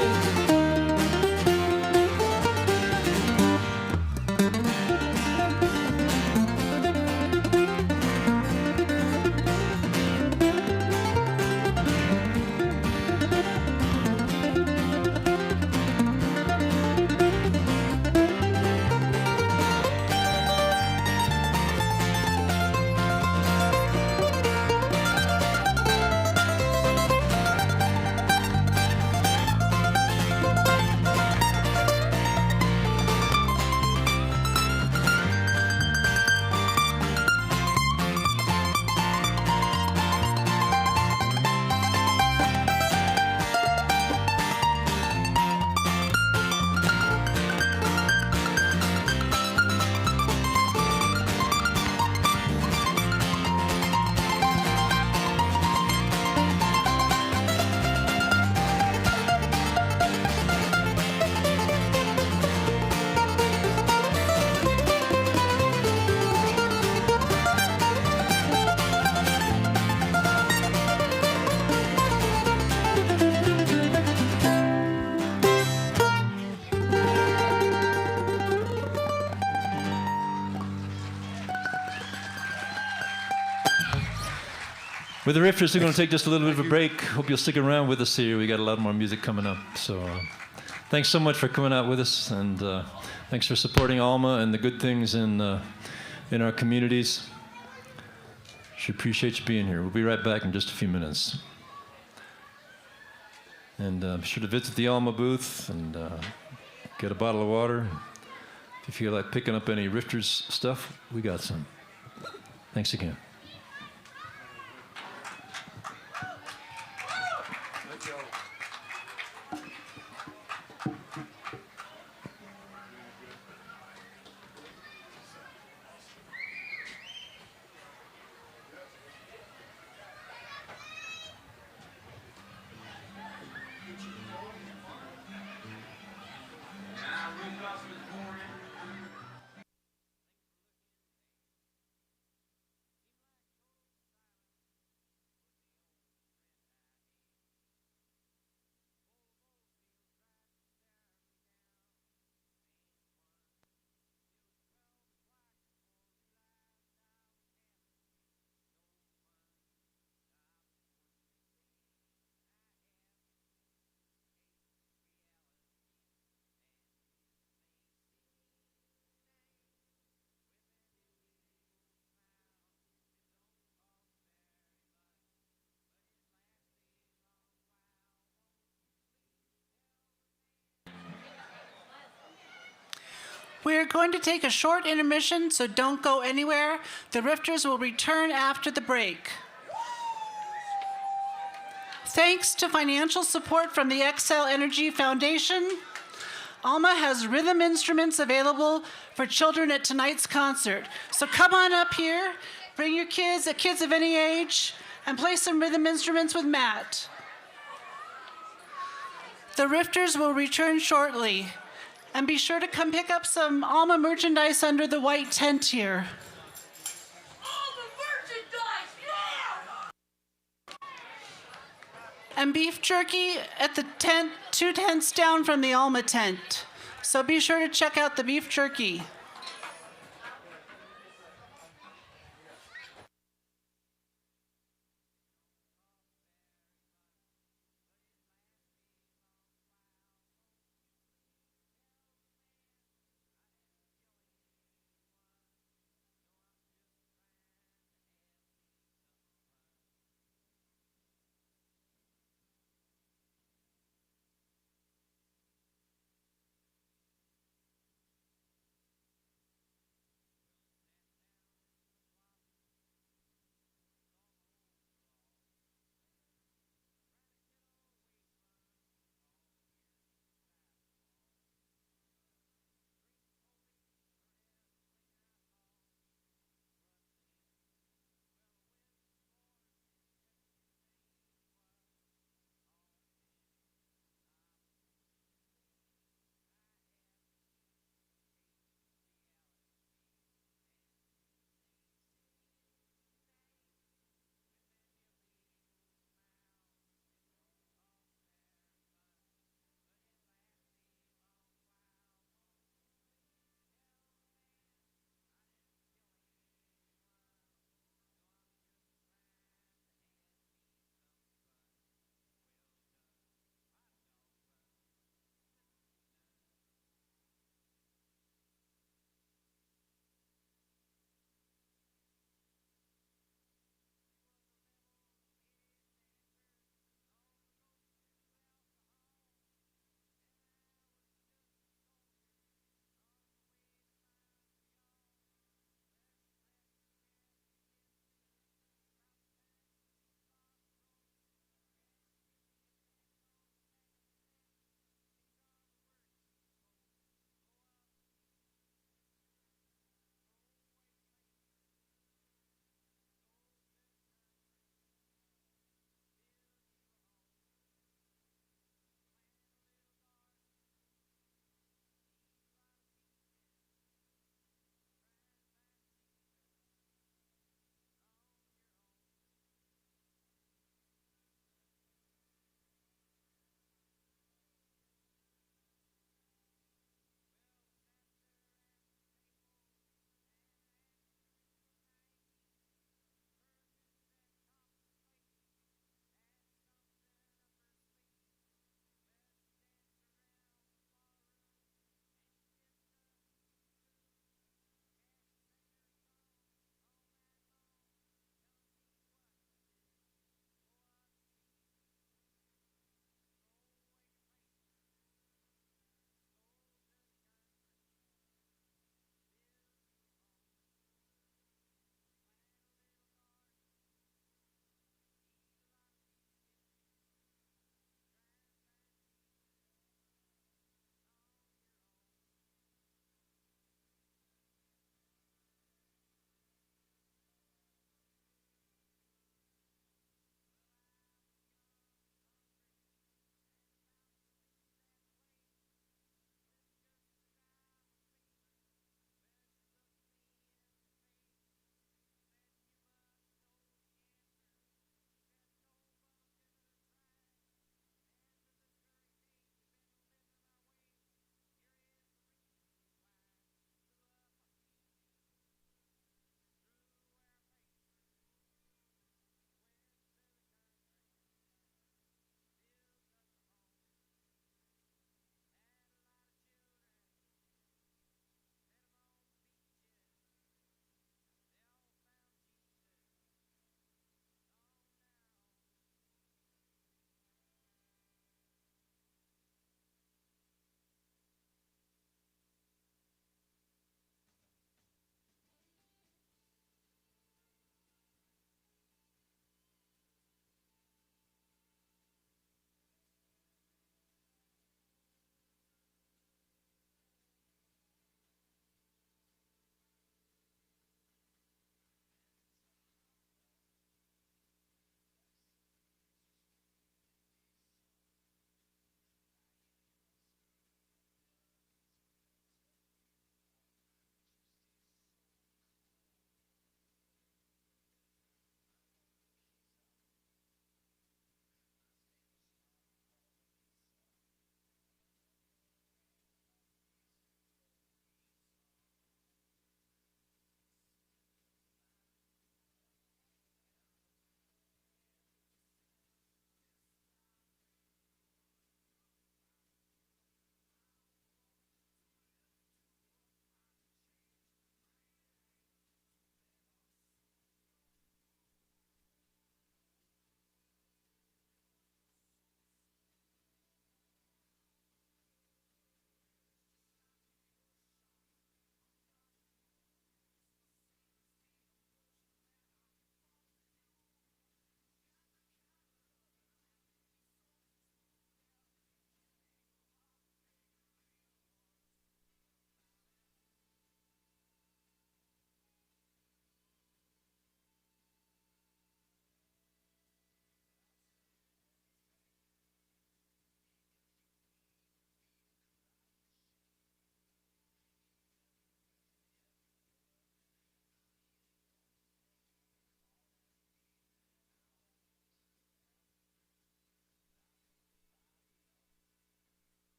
With the Rifters, we're going to take just a little bit of a break. Hope you'll stick around with us here. We got a lot more music coming up. So thanks so much for coming out with us, and thanks for supporting ALMA and the good things in our communities. She appreciates you being here. We'll be right back in just a few minutes. And be sure to visit the ALMA booth and get a bottle of water. If you feel like picking up any Rifters stuff, we got some. Thanks again. We're going to take a short intermission, so don't go anywhere. The Rifters will return after the break. Thanks to financial support from the Xcel Energy Foundation, ALMA has rhythm instruments available for children at tonight's concert. So come on up here, bring your kids of any age, and play some rhythm instruments with Matt. The Rifters will return shortly. And be sure to come pick up some ALMA merchandise under the white tent here. ALMA merchandise, yeah! And beef jerky at the tent, 2 tents down from the ALMA tent. So be sure to check out the beef jerky.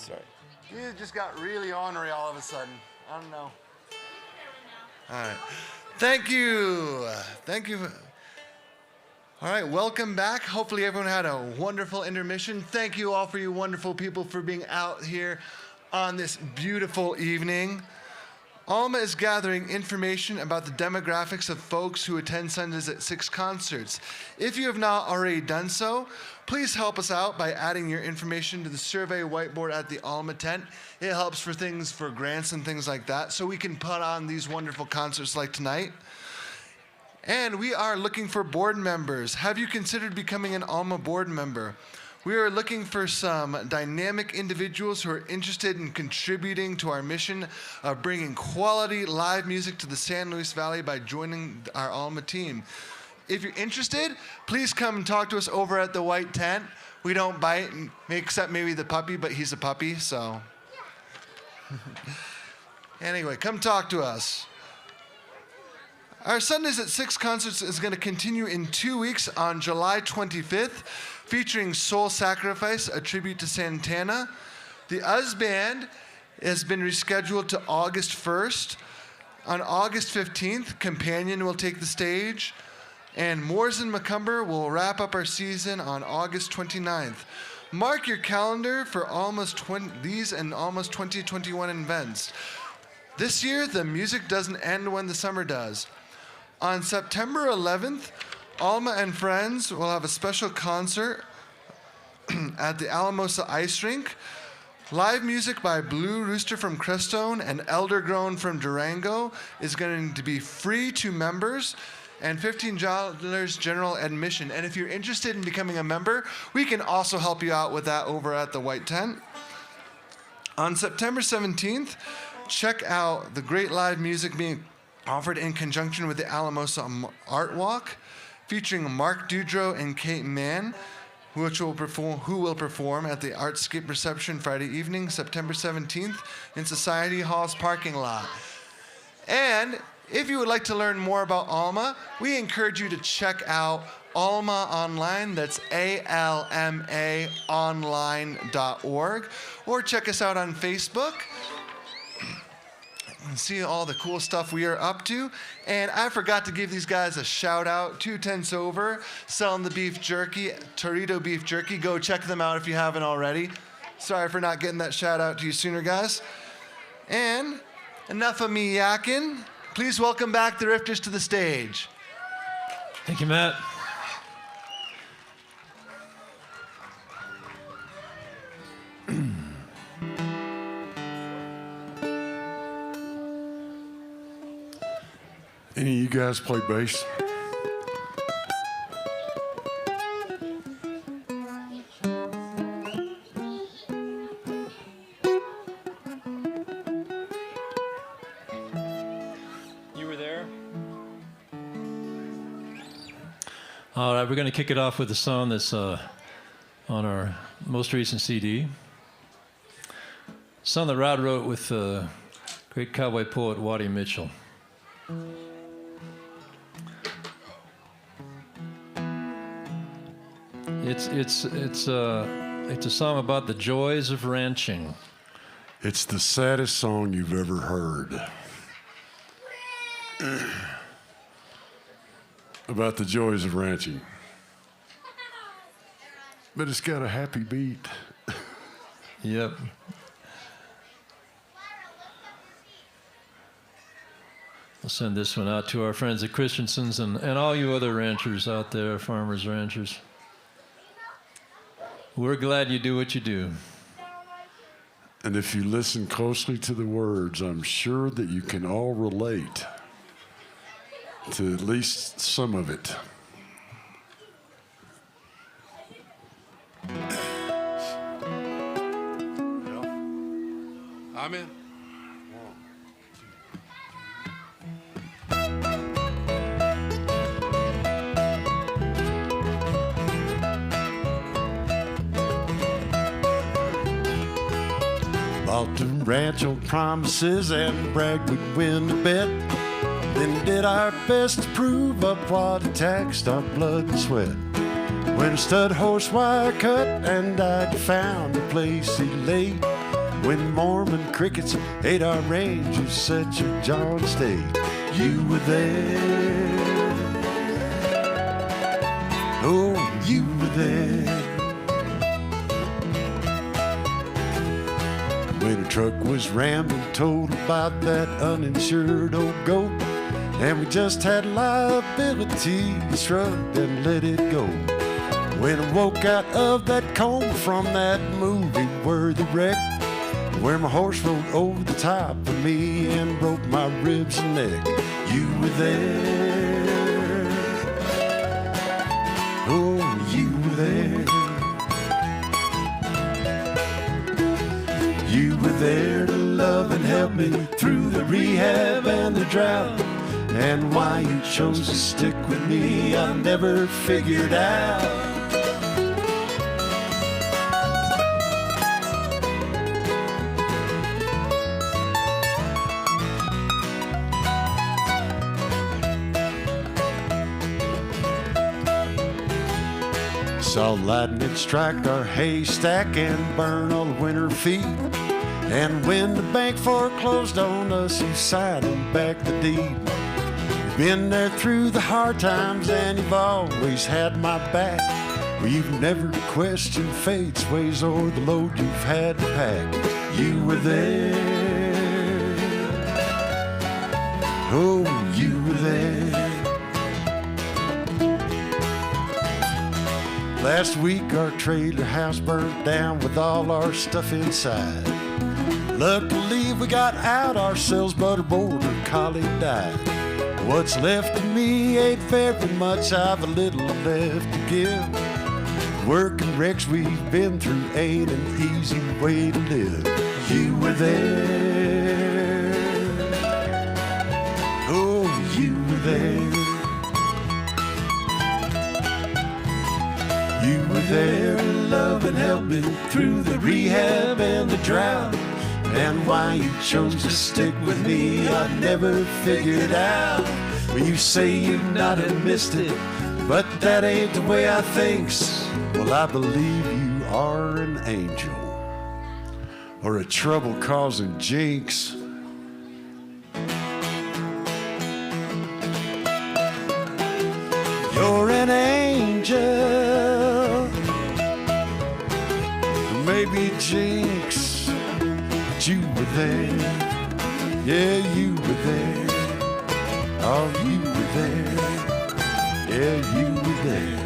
Sorry. You just got really ornery all of a sudden. I don't know. All right. Thank you. Thank you. All right, welcome back. Hopefully everyone had a wonderful intermission. Thank you all for you wonderful people for being out here on this beautiful evening. ALMA is gathering information about the demographics of folks who attend Sundays at 6 concerts. If you have not already done so, please help us out by adding your information to the survey whiteboard at the ALMA tent. It helps for things for grants and things like that, so we can put on these wonderful concerts like tonight. And we are looking for board members. Have you considered becoming an ALMA board member? We are looking for some dynamic individuals who are interested in contributing to our mission of bringing quality live music to the San Luis Valley by joining our ALMA team. If you're interested, please come and talk to us over at the white tent. We don't bite, except maybe the puppy, but he's a puppy, so. Anyway, come talk to us. Our Sundays at 6 concerts is going to continue in 2 weeks on July 25th, featuring Soul Sacrifice, a tribute to Santana. The Uz Band has been rescheduled to August 1st. On August 15th, Companion will take the stage, and Moores and Macumber will wrap up our season on August 29th. Mark your calendar for these and almost 2021 events. This year, the music doesn't end when the summer does. On September 11th, ALMA and friends will have a special concert at the Alamosa Ice Rink. Live music by Blue Rooster from Crestone and Eldergrown from Durango is going to be free to members and $15 general admission. And if you're interested in becoming a member, we can also help you out with that over at the White Tent. On September 17th, check out the great live music being offered in conjunction with the Alamosa Art Walk, featuring Mark Dudrow and Kate Mann, who will perform at the Artscape reception Friday evening, September 17th, in Society Hall's parking lot. And if you would like to learn more about ALMA, we encourage you to check out ALMA online. That's ALMA online.org, or check us out on Facebook and see all the cool stuff we are up to. And I forgot to give these guys a shout out. 2 Tenths Over, selling the beef jerky, Torito beef jerky. Go check them out if you haven't already. Sorry for not getting that shout out to you sooner, guys. And enough of me yakking. Please welcome back the Rifters to the stage. Thank you, Matt. Any of you guys play bass? You were there? All right, we're going to kick it off with a song that's on our most recent CD. A song that Rod wrote with great cowboy poet Waddy Mitchell. It's a song about the joys of ranching. It's the saddest song you've ever heard. About the joys of ranching. But it's got a happy beat. Yep. We'll send this one out to our friends at Christensen's and all you other ranchers out there, farmers, ranchers. We're glad you do what you do. And if you listen closely to the words, I'm sure that you can all relate to at least some of it. I'm in. Bought the ranch on promises and bragged we'd win the bet. Then did our best to prove up what it taxed our blood and sweat. When a stud horse wire cut and I'd found a place he laid, When Mormon crickets ate our range, you set your jaw and stayed. You were there. Oh, you were there. When a truck was rammed and told about that uninsured old goat, and we just had liability, shrugged and let it go. When I woke out of that coma from that movie-worthy wreck, where my horse rode over the top of me and broke my ribs and neck, you were there. Oh, you were there. You were there to love and help me through the rehab and the drought. And why you chose to stick with me, I never figured out. Saw lightning strike our haystack and burn all the winter feed. And when the bank foreclosed on us, you signed back the deed. You've been there through the hard times and you've always had my back. Well, you've never questioned fate's ways or the load you've had to pack. You were there. Oh, you were there. Last week our trailer house burned down with all our stuff inside. Luckily we got out ourselves, but our border collie died. What's left of me ain't very much, I've a little left to give. Working wrecks we've been through ain't an easy way to live. You were there. Oh, you were there. You were there to love and help me through the rehab and the drought. And why you chose to stick with me, I never figured out. When you say you not have missed it, but that ain't the way I thinks. Well, I believe you are an angel or a trouble-causing jinx. You're an angel, maybe jinx, but you were there. Yeah, you were there. Oh, you were there. Yeah, you were there.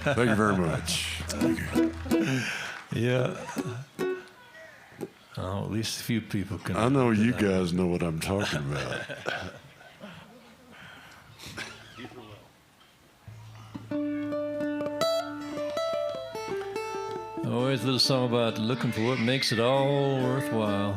Thank you very much. Thank you. Yeah. Oh, at least a few people can. I know you guys know what I'm talking about. Always a little song about looking for what makes it all worthwhile.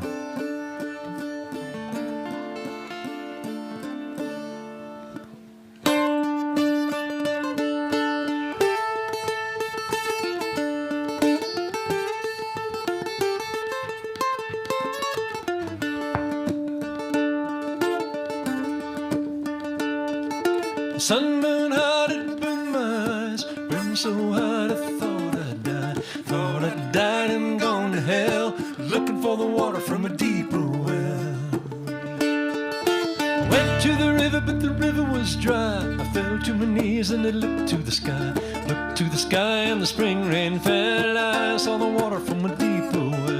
Sunburn hot, it burned my eyes. Burned so hot, I thought I died. Thought I died and gone to hell, looking for the water from a deeper well. Went to the river, but the river was dry. I fell to my knees and I looked to the sky. Looked to the sky and the spring rain fell. I saw the water from a deeper well.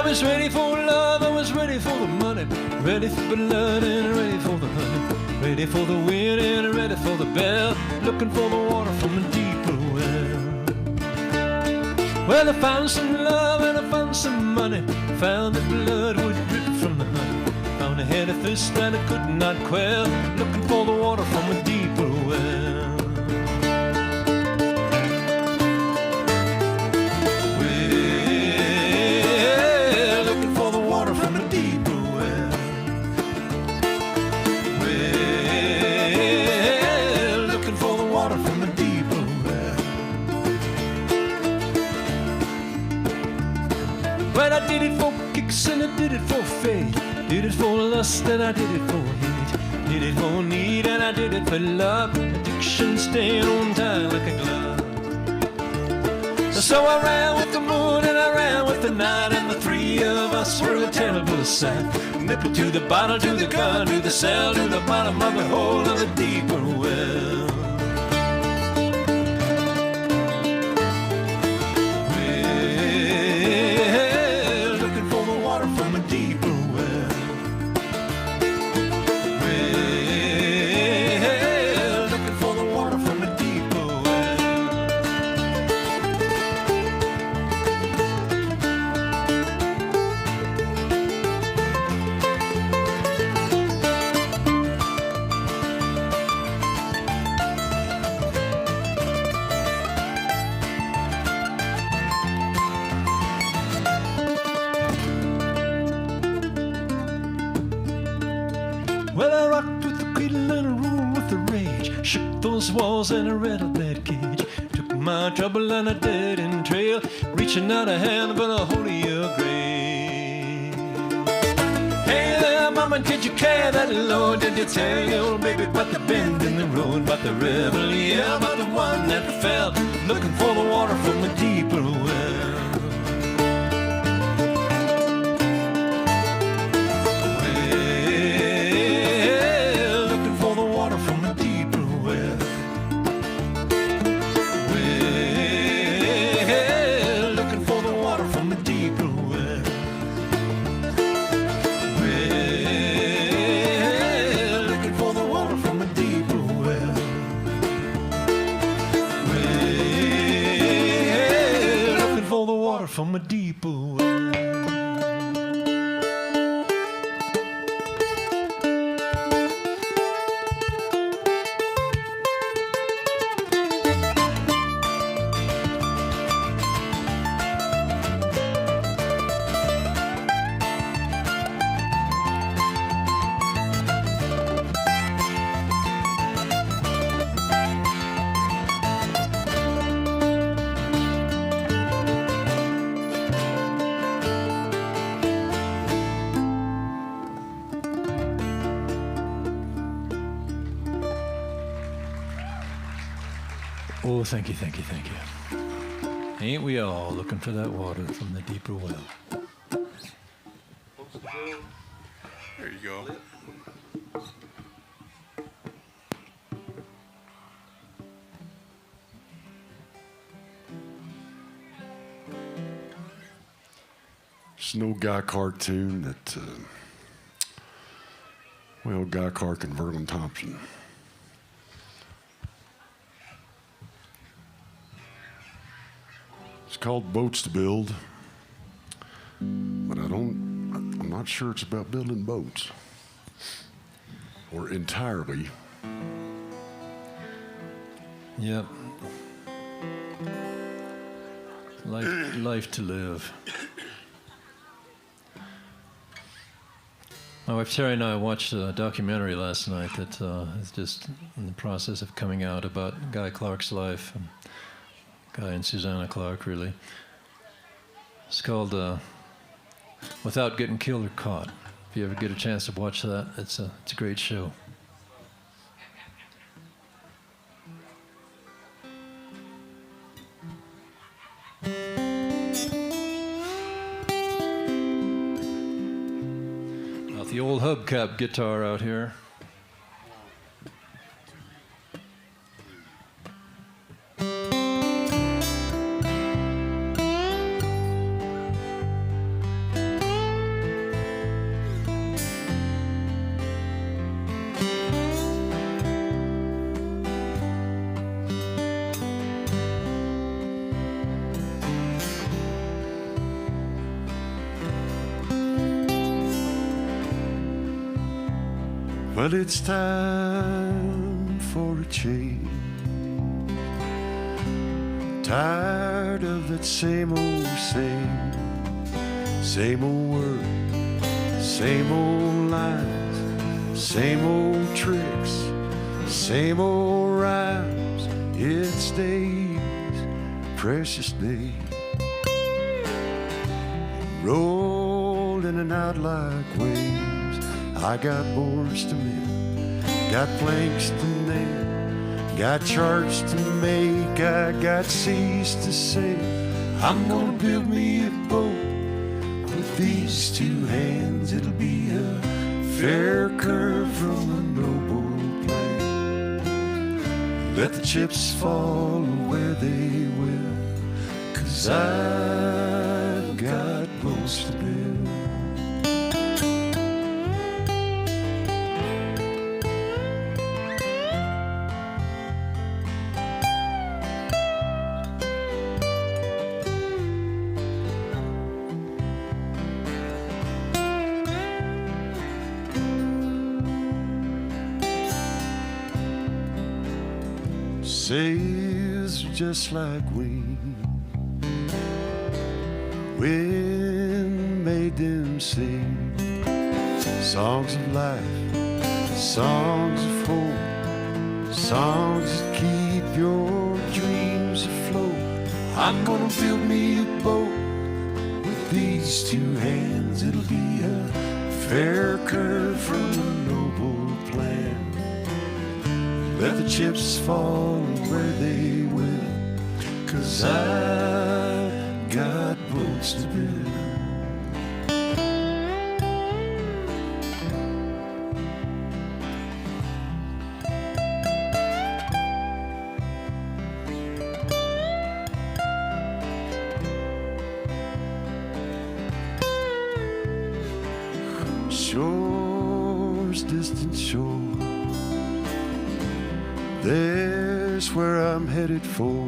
was ready for love, I was ready for the money, ready for blood and ready for the honey, ready for the wind and ready for the bell, looking for the water from a deeper well. Well, I found some love and I found some money, found that blood would drip from the honey, found a head of thirst that I could not quell, looking for the water from a deeper well. Well, I did it for kicks and I did it for faith, did it for lust and I did it for hate, did it for need and I did it for love, addiction staying on time like a glove. So I ran with the moon and I ran with the night, and the three of us were a terrible sight. Nipple to the bottle, to the gun, to the cell, to the bottom of the hole of the deeper well. Well, I rocked with the cradle and I rolled with the rage, shook those walls and I rattled that cage, took my trouble and I dead end trail, reaching out a hand for the holier grave. Hey there, mama, did you carry that load? Did you tell your old baby about the bend in the road, about the rebel, yeah, about the one that fell, looking for the water from a deeper well? From a deeper well. Oh, thank you, thank you, thank you. Ain't we all looking for that water from the deeper well? There you go. It's an old Guy Clark tune that, Guy Clark and Vernon Thompson. It's called Boats to Build, but I'm not sure it's about building boats, or entirely. Yep. Life to live. My wife Terry and I watched a documentary last night that is just in the process of coming out about Guy Clark's life, and Guy and Susanna Clark, really. It's called Without Getting Killed or Caught. If you ever get a chance to watch that, it's a great show. Got the old hubcap guitar out here. Well, it's time for a change. Tired of that same old word, same old lines, same old tricks, same old rhymes. It's days, precious days, roll in and out like waves. I got boards to mend, got planks to nail, got charts to make, I got seas to sail. I'm gonna build me a boat with these two hands. It'll be a fair curve from a noble plan. Let the chips fall where they will, 'cause I've got boats to build. Sails are just like wings, wind made them sing songs of life, songs of hope, songs that keep your dreams afloat. I'm gonna build me a boat with these two hands. It'll be a fair curve from a noble plan. Let the chips fall where they will, 'cause I've got boats to build. Shores, distant shore, there's where I'm headed for.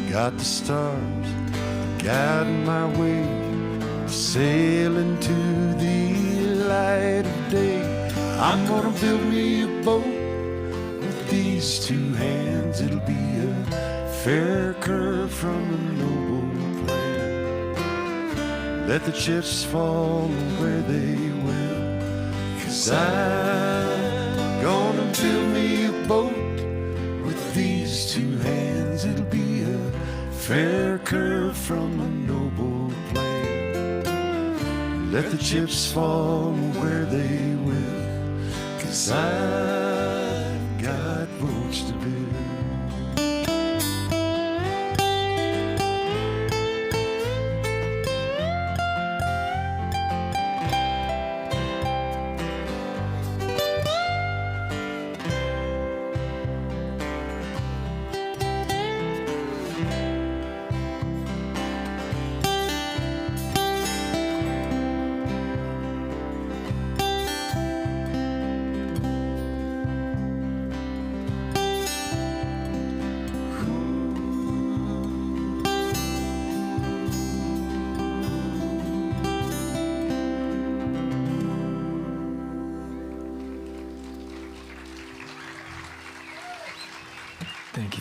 Got the stars guiding my way, sailing to the light of day. I'm gonna build me a boat with these two hands. It'll be a fair curve from a noble plan. Let the chips fall where they will, 'cause I'm gonna build me a boat with these two hands. It'll be a fair curve from a noble plan. Let the chips fall where they will, 'cause I've got boats to build.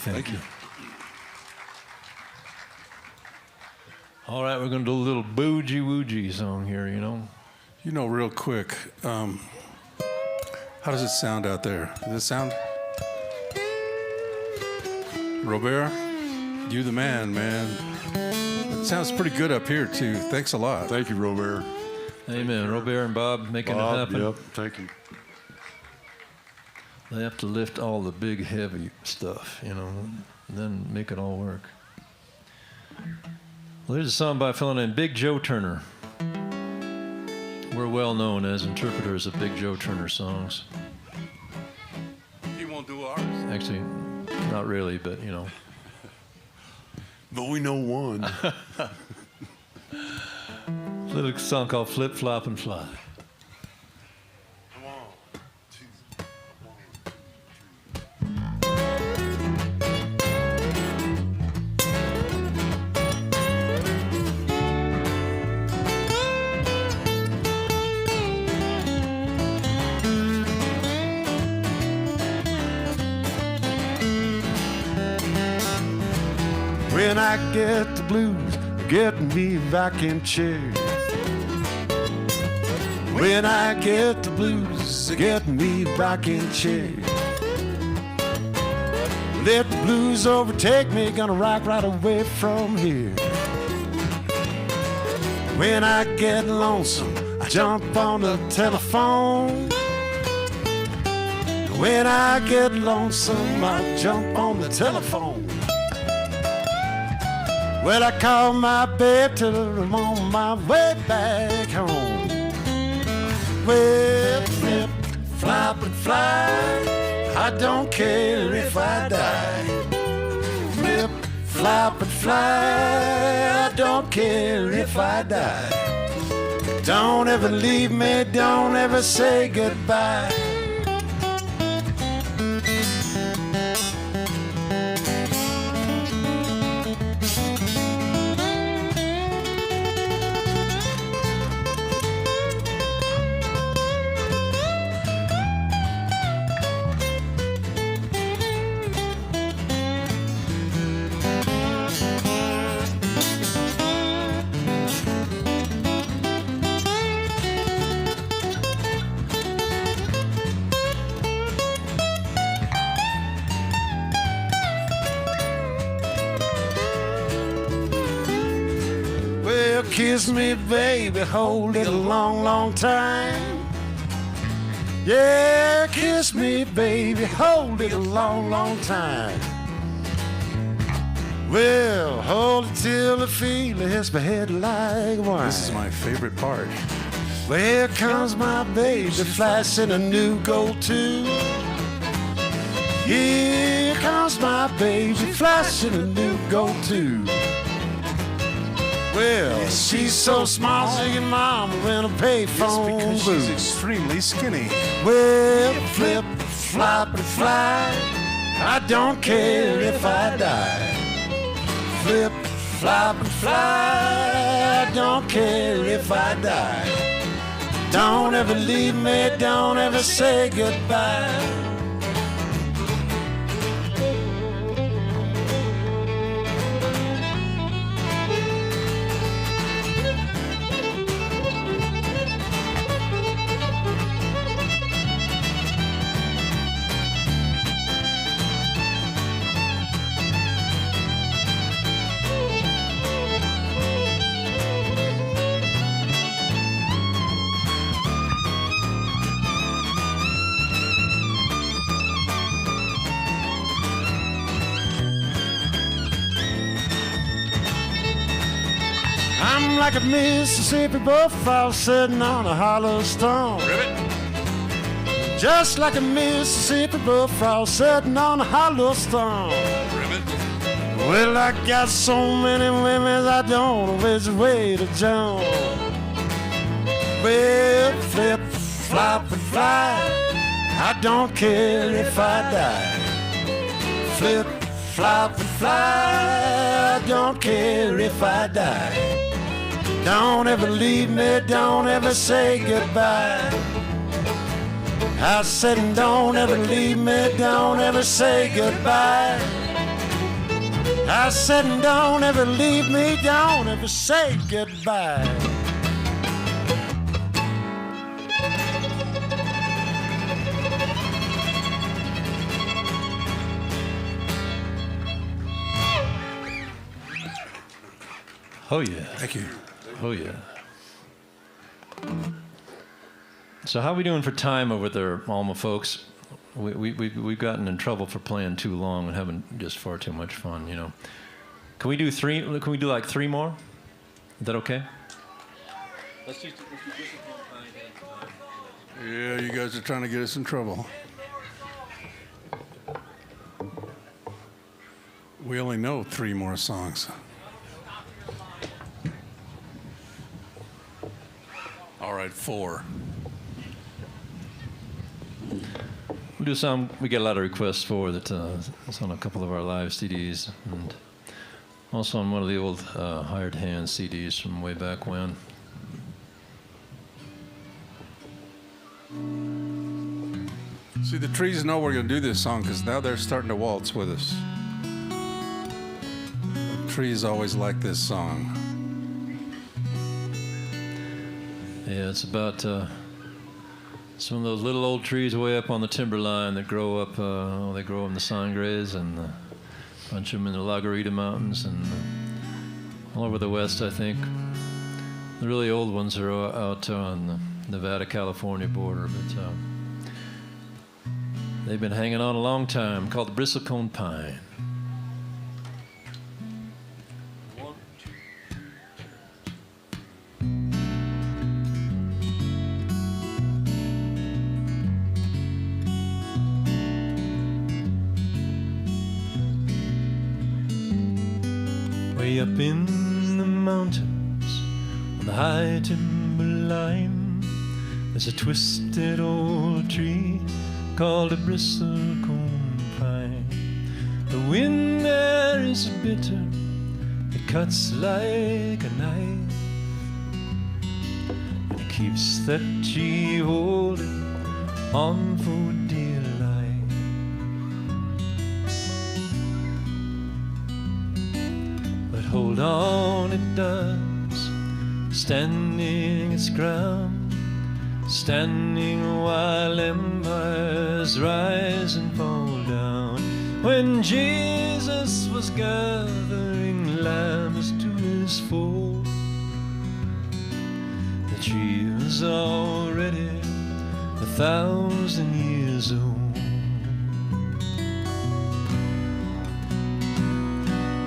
Thank you. All right, we're going to do a little bougie woogee song here, you know. You know, real quick, how does it sound out there? Does it sound? Robert, you the man. It sounds pretty good up here, too. Thanks a lot. Thank you, Robert. Amen. Robert and Bob making it happen. Yep, thank you. They have to lift all the big, heavy stuff, you know, and then make it all work. Well, there's a song by a fellow named Big Joe Turner. We're well known as interpreters of Big Joe Turner songs. He won't do ours. Actually, not really, but, you know. But we know one. A little song called Flip, Flop, and Fly. When I get the blues, getting me back in chair. When I get the blues, getting me back in chair. Let the blues overtake me, gonna rock right away from here. When I get lonesome, I jump on the telephone. When I get lonesome, I jump on the telephone. Well, I call my babe till I'm on my way back home. Well, flip, flop, and fly, I don't care if I die. Flip, flop, and fly, I don't care if I die. Don't ever leave me, don't ever say goodbye. Kiss me, baby, hold it a long, long time. Yeah, kiss me, baby, hold it a long, long time. Well, hold it till I feel it hits my head like wine. This is my favorite part. Well, here comes my baby, flashing a new gold too. Here comes my baby, flashing a new gold too. Well, she's so smart, singing mama in a payphone Because booth. she's extremely skinny. Well, flip, flop, and fly, I don't care if I die. Flip, flop, and fly, I don't care if I die. Don't ever leave me, don't ever say goodbye. I'm like a Mississippi buffalo sitting on a hollow stone. Just like a Mississippi buffalo sitting on a hollow stone. Well, I got so many women I don't know which way to jump. Well, flip, flop, and fly, I don't care if I die. Flip, flop, and fly, I don't care if I die. Don't ever leave me, don't ever say goodbye. I said don't ever leave me, don't ever say goodbye. I said don't ever leave me, don't ever say goodbye. Oh, yeah. Thank you. Oh, yeah. So how are we doing for time over there, Alma folks? We've gotten in trouble for playing too long and having just far too much fun, you know. Can we do three? Can we do like three more? Is that okay? Yeah, you guys are trying to get us in trouble. We only know 3 more songs. All right, 4. We'll do some we get a lot of requests for that. It's on a couple of our live CDs and also on one of the old Hired Hand CDs from way back when. See, the trees know we're going to do this song because now they're starting to waltz with us. Trees always like this song. Yeah, it's about some of those little old trees way up on the timberline that grow up. They grow in the Sangres and a bunch of them in the La Garita Mountains and all over the West, I think. The really old ones are out on the Nevada-California border, but they've been hanging on a long time, called the bristlecone pine. Way up in the mountains, on the high timberline, there's a twisted old tree called a bristlecone pine. The wind there is bitter, it cuts like a knife, and it keeps that tree holding on for dear life. But hold on, it does, standing its ground, standing while empires rise and fall down. When Jesus was gathering lambs to his fold, the tree was already 1,000 years old.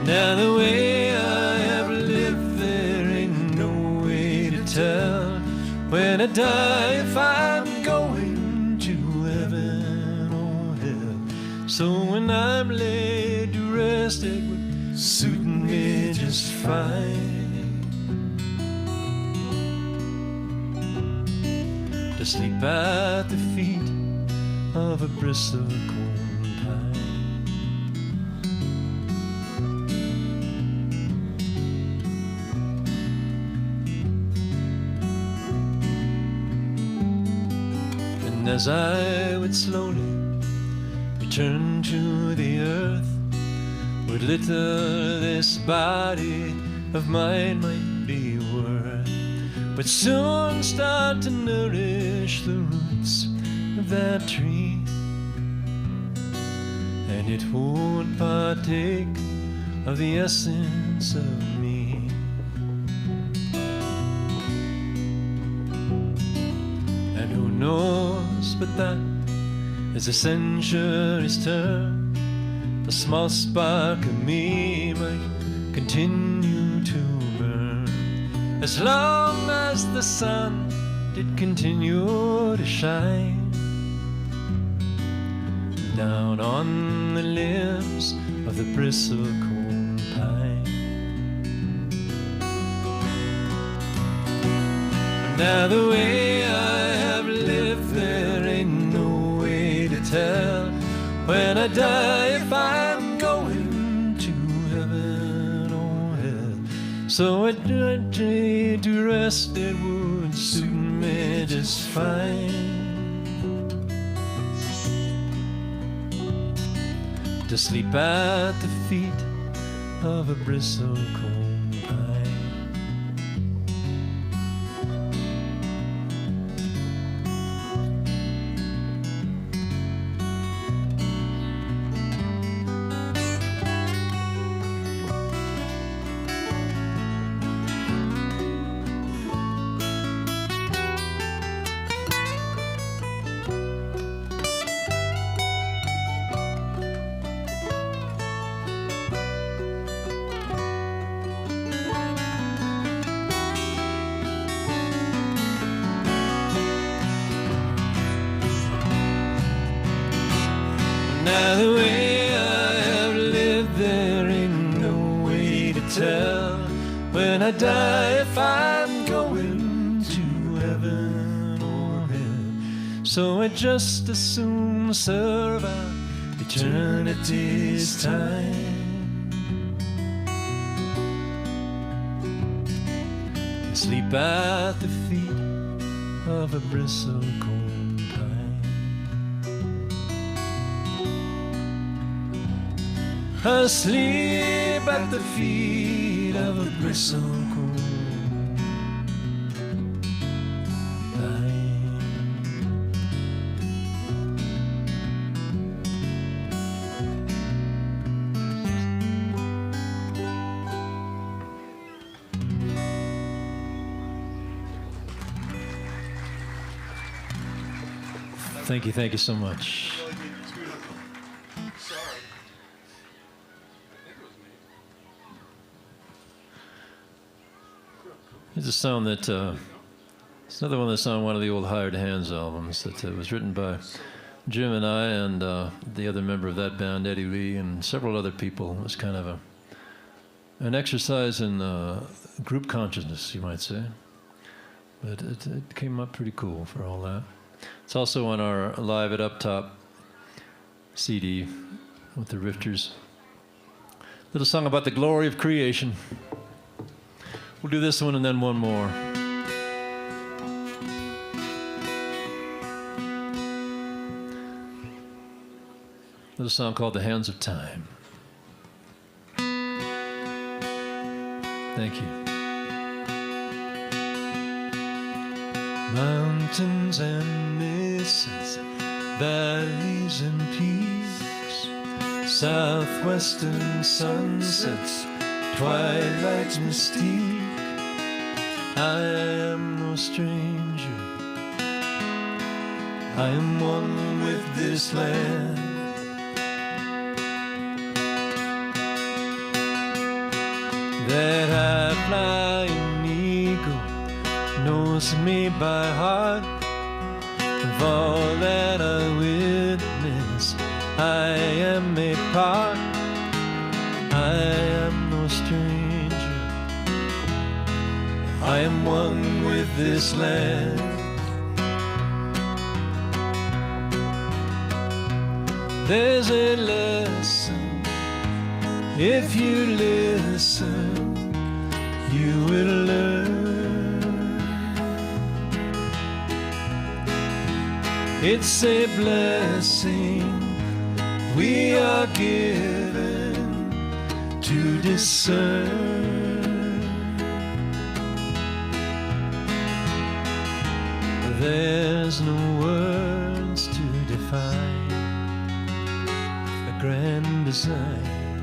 Now the way I have lived, there ain't no way to tell when I die if I'm going to heaven or hell. So when I'm laid to rest, it would suit me just fine to sleep at the feet of a bristlecone pine. And as I would slowly return to the earth, what little this body of mine might be worth would soon start to nourish the roots of that tree, and it won't partake of the essence of me. And who knows but that as the centuries turn, a small spark of me might continue to burn, as long as the sun did continue to shine down on the limbs of the bristlecone pine. Now the way I have lived, there ain't no way to tell when I die if I'm going to heaven or hell. So I'd try to rest, it would suit me just fine to sleep at the feet of a bristlecone pine. Now the way I have lived, there ain't no way to tell when I die if I'm going to heaven or hell. So I just as soon serve out eternity's time, sleep at the feet of a bristlecone pine. asleep at the feet of a bristle cold vine. Thank you so much. Here's a song that, it's another one that's on one of the old Hired Hands albums that was written by Jim and I and the other member of that band, Eddie Lee, and several other people. It was kind of an exercise in group consciousness, you might say. But it came up pretty cool for all that. It's also on our Live at Up Top CD with the Rifters. Little song about the glory of creation. We'll do this one and then one more. Little song called The Hands of Time. Thank you. Mountains and mesas, valleys and peaks, southwestern sunsets, twilight's mystique. I am no stranger, I am one with this land. That high flying eagle knows me by heart. Of all that I witness, I am a part. I am no stranger, I am one with this land. There's a lesson, if you listen, you will learn. It's a blessing we are given to discern. There's no words to define the grand design.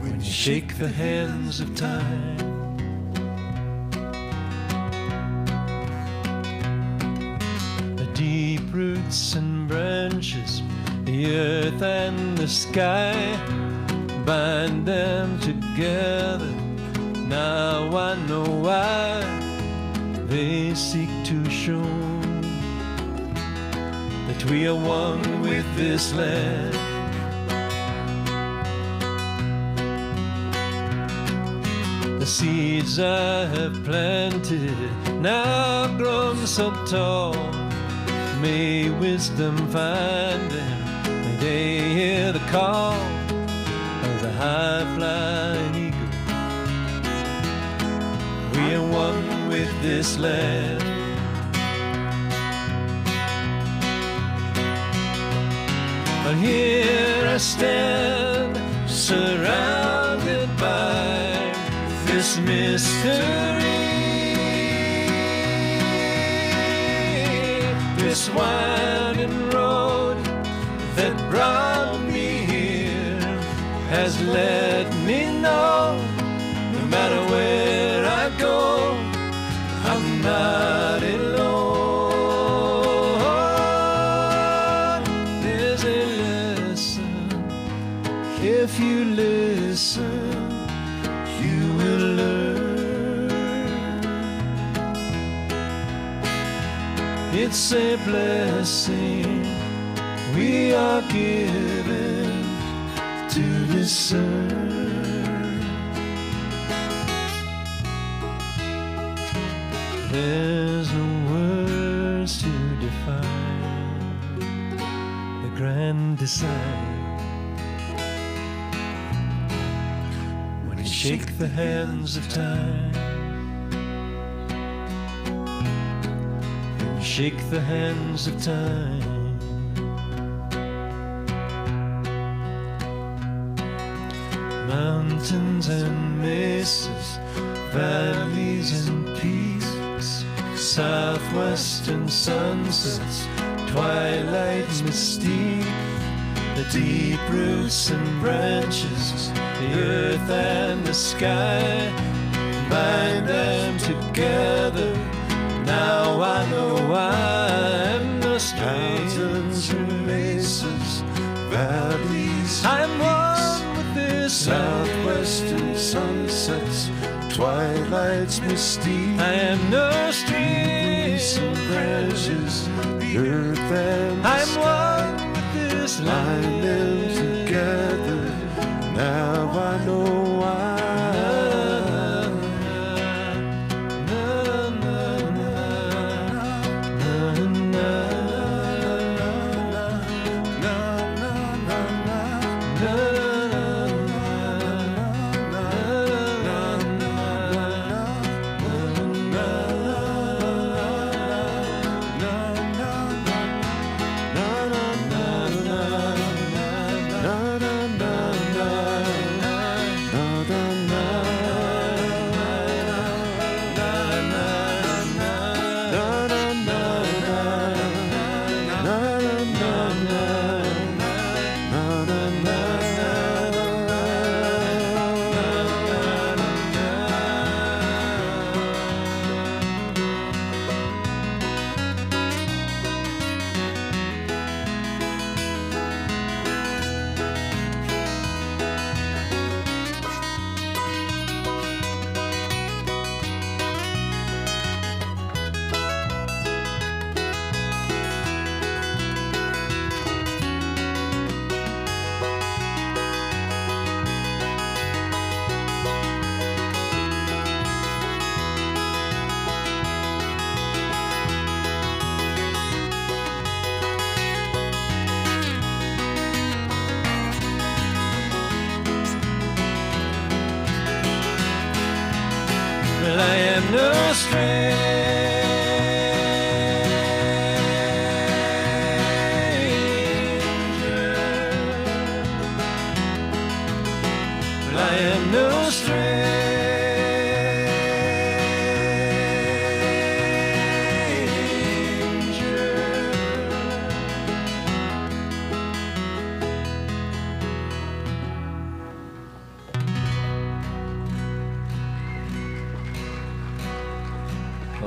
When you shake the hands of time, the deep roots and branches, the earth and the sky, bind them together. Now I know why they seek to show that we are one with this land. The seeds I have planted now grown so tall, may wisdom find them, may they hear the call of the high-flying eagle. We are one with this land. But here I stand, surrounded by this mystery, this winding road that brought me here has let me know, no matter where I go, I'm not alone. There's a lesson, if you listen, you will learn. It's a blessing we are given to discern. There's no words to define the grand design. When you shake the hands of time, when you shake the hands of time, mountains and mesas, valleys and peaks, southwestern sunsets, twilight mystique, the deep roots and branches, the earth and the sky, bind them together. Now I know I'm no stranger. Mountains and mesas, valleys, I'm one with this southwestern sunsets, twilight's mystique. I am no Roots stranger. and branches, the earth and the I'm sky, one with this bind them land. together. Now I know why. Well, I am no stranger. Well, I am no stranger.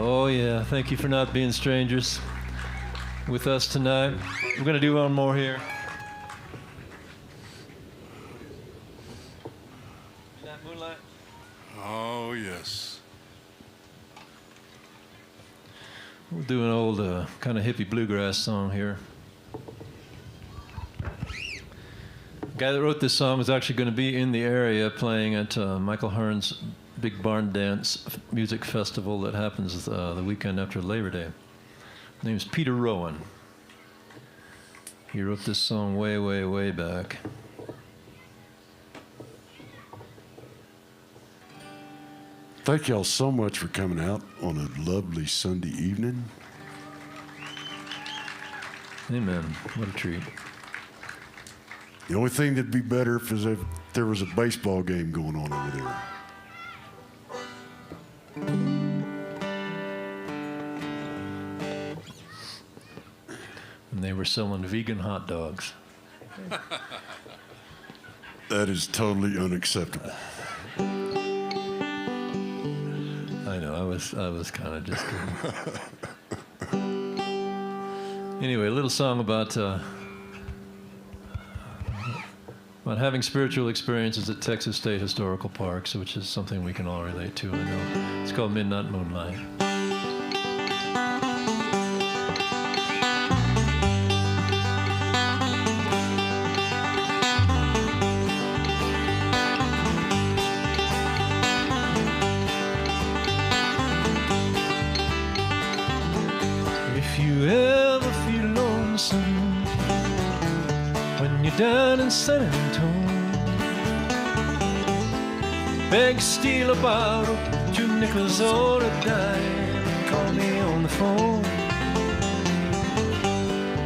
Oh, yeah. Thank you for not being strangers with us tonight. We're going to do one more here. Midnight Moonlight. Oh, yes. We'll do an old kind of hippie bluegrass song here. The guy that wrote this song was actually going to be in the area playing at Michael Hearn's big barn dance music festival that happens the weekend after Labor Day. His name's Peter Rowan. He wrote this song way, way, way back. Thank y'all so much for coming out on a lovely Sunday evening. Amen. What a treat. The only thing that'd be better if there was a baseball game going on over there. And they were selling vegan hot dogs. That is totally unacceptable. I know, I was kind of just kidding. Anyway, a little song about having spiritual experiences at Texas State Historical Parks, which is something we can all relate to, I know. It's called Midnight Moonlight. If you ever feel lonesome when you're down in San Antonio, beg, steal a bottle, 2 nickels or a dime, call me on the phone,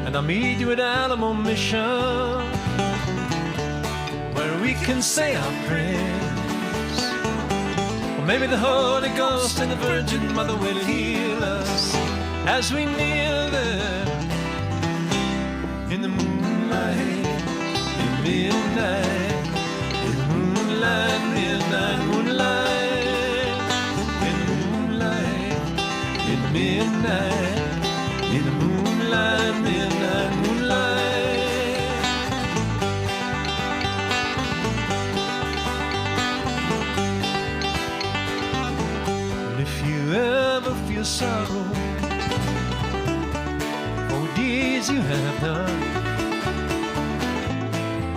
and I'll meet you at Alamo Mission, where we can say our prayers Maybe the Holy Ghost and the Virgin Mother will heal us as we kneel there in the moonlight, in midnight, in moonlight, midnight, moonlight, in moonlight, in midnight, in the moonlight, midnight, moonlight. Ever feel sorrow for deeds you have done,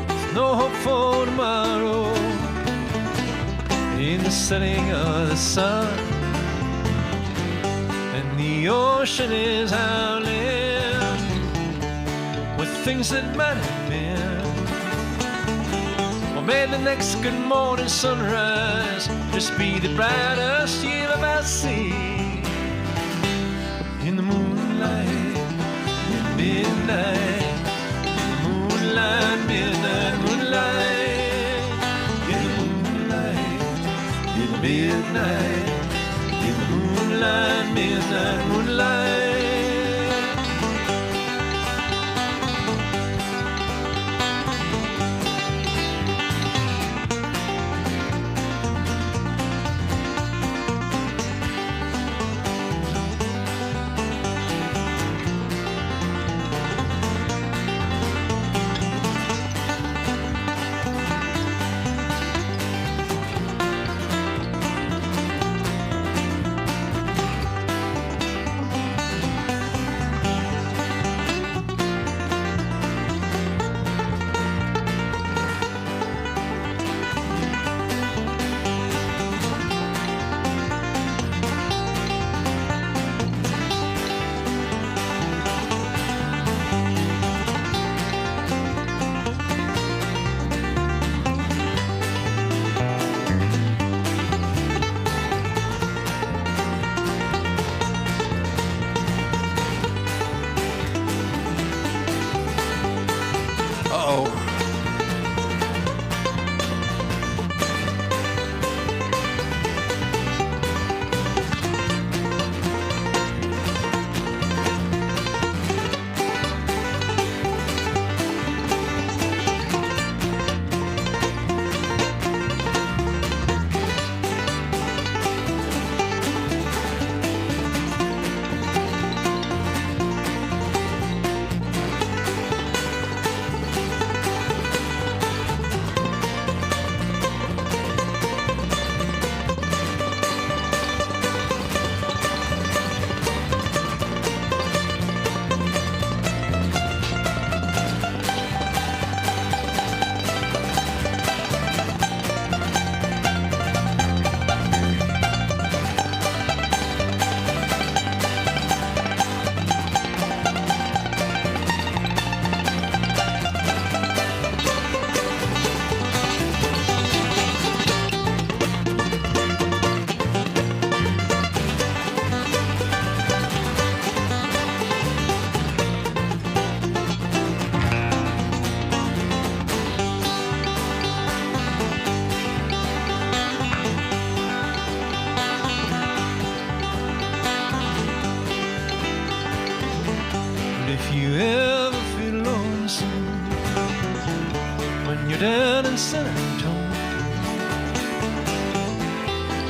with no hope for tomorrow in the setting of the sun, and the ocean is howling with things that might have been. Well, may the next good morning sunrise just be the brightest you've ever seen. In the moonlight, in midnight, in the moonlight, midnight, moonlight, in the moonlight, in the midnight, in the moonlight, midnight, moonlight.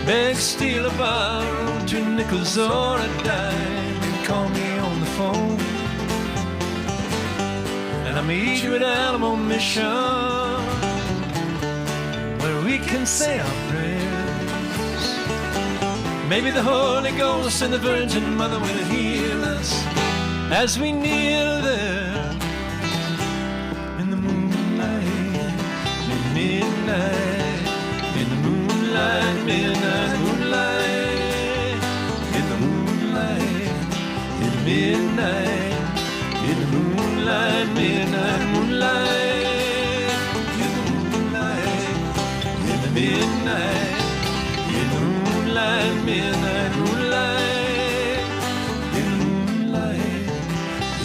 Beg, steal a borrow, 2 nickels or a dime, and call me on the phone. And I'll meet you at Alamo Mission, where we can say our prayers. Maybe the Holy Ghost and the Virgin Mother will heal us as we kneel there in the moonlight, in midnight, in the moonlight, midnight, moonlight, in the moonlight, in midnight, in the moonlight, midnight, moonlight, in the moonlight, in the midnight, in the moonlight, midnight, moonlight, in the moonlight,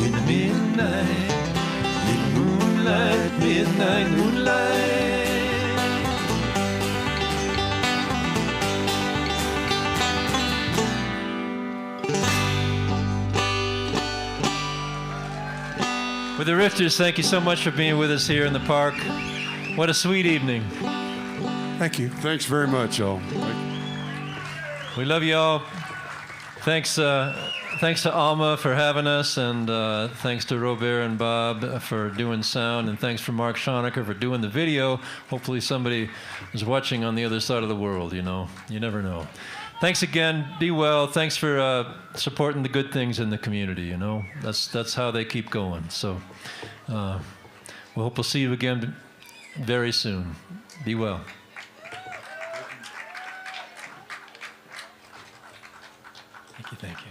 in the midnight, in the moonlight, midnight, moonlight. With the Rifters, thank you so much for being with us here in the park. What a sweet evening. Thank you. Thanks very much, y'all. We love you all. Thanks to ALMA for having us, and thanks to Robert and Bob for doing sound, and thanks for Mark Schonecker for doing the video. Hopefully somebody is watching on the other side of the world, you know. You never know. Thanks again. Be well. Thanks for supporting the good things in the community, you know. That's how they keep going. So we hope we'll see you again very soon. Be well. Thank you.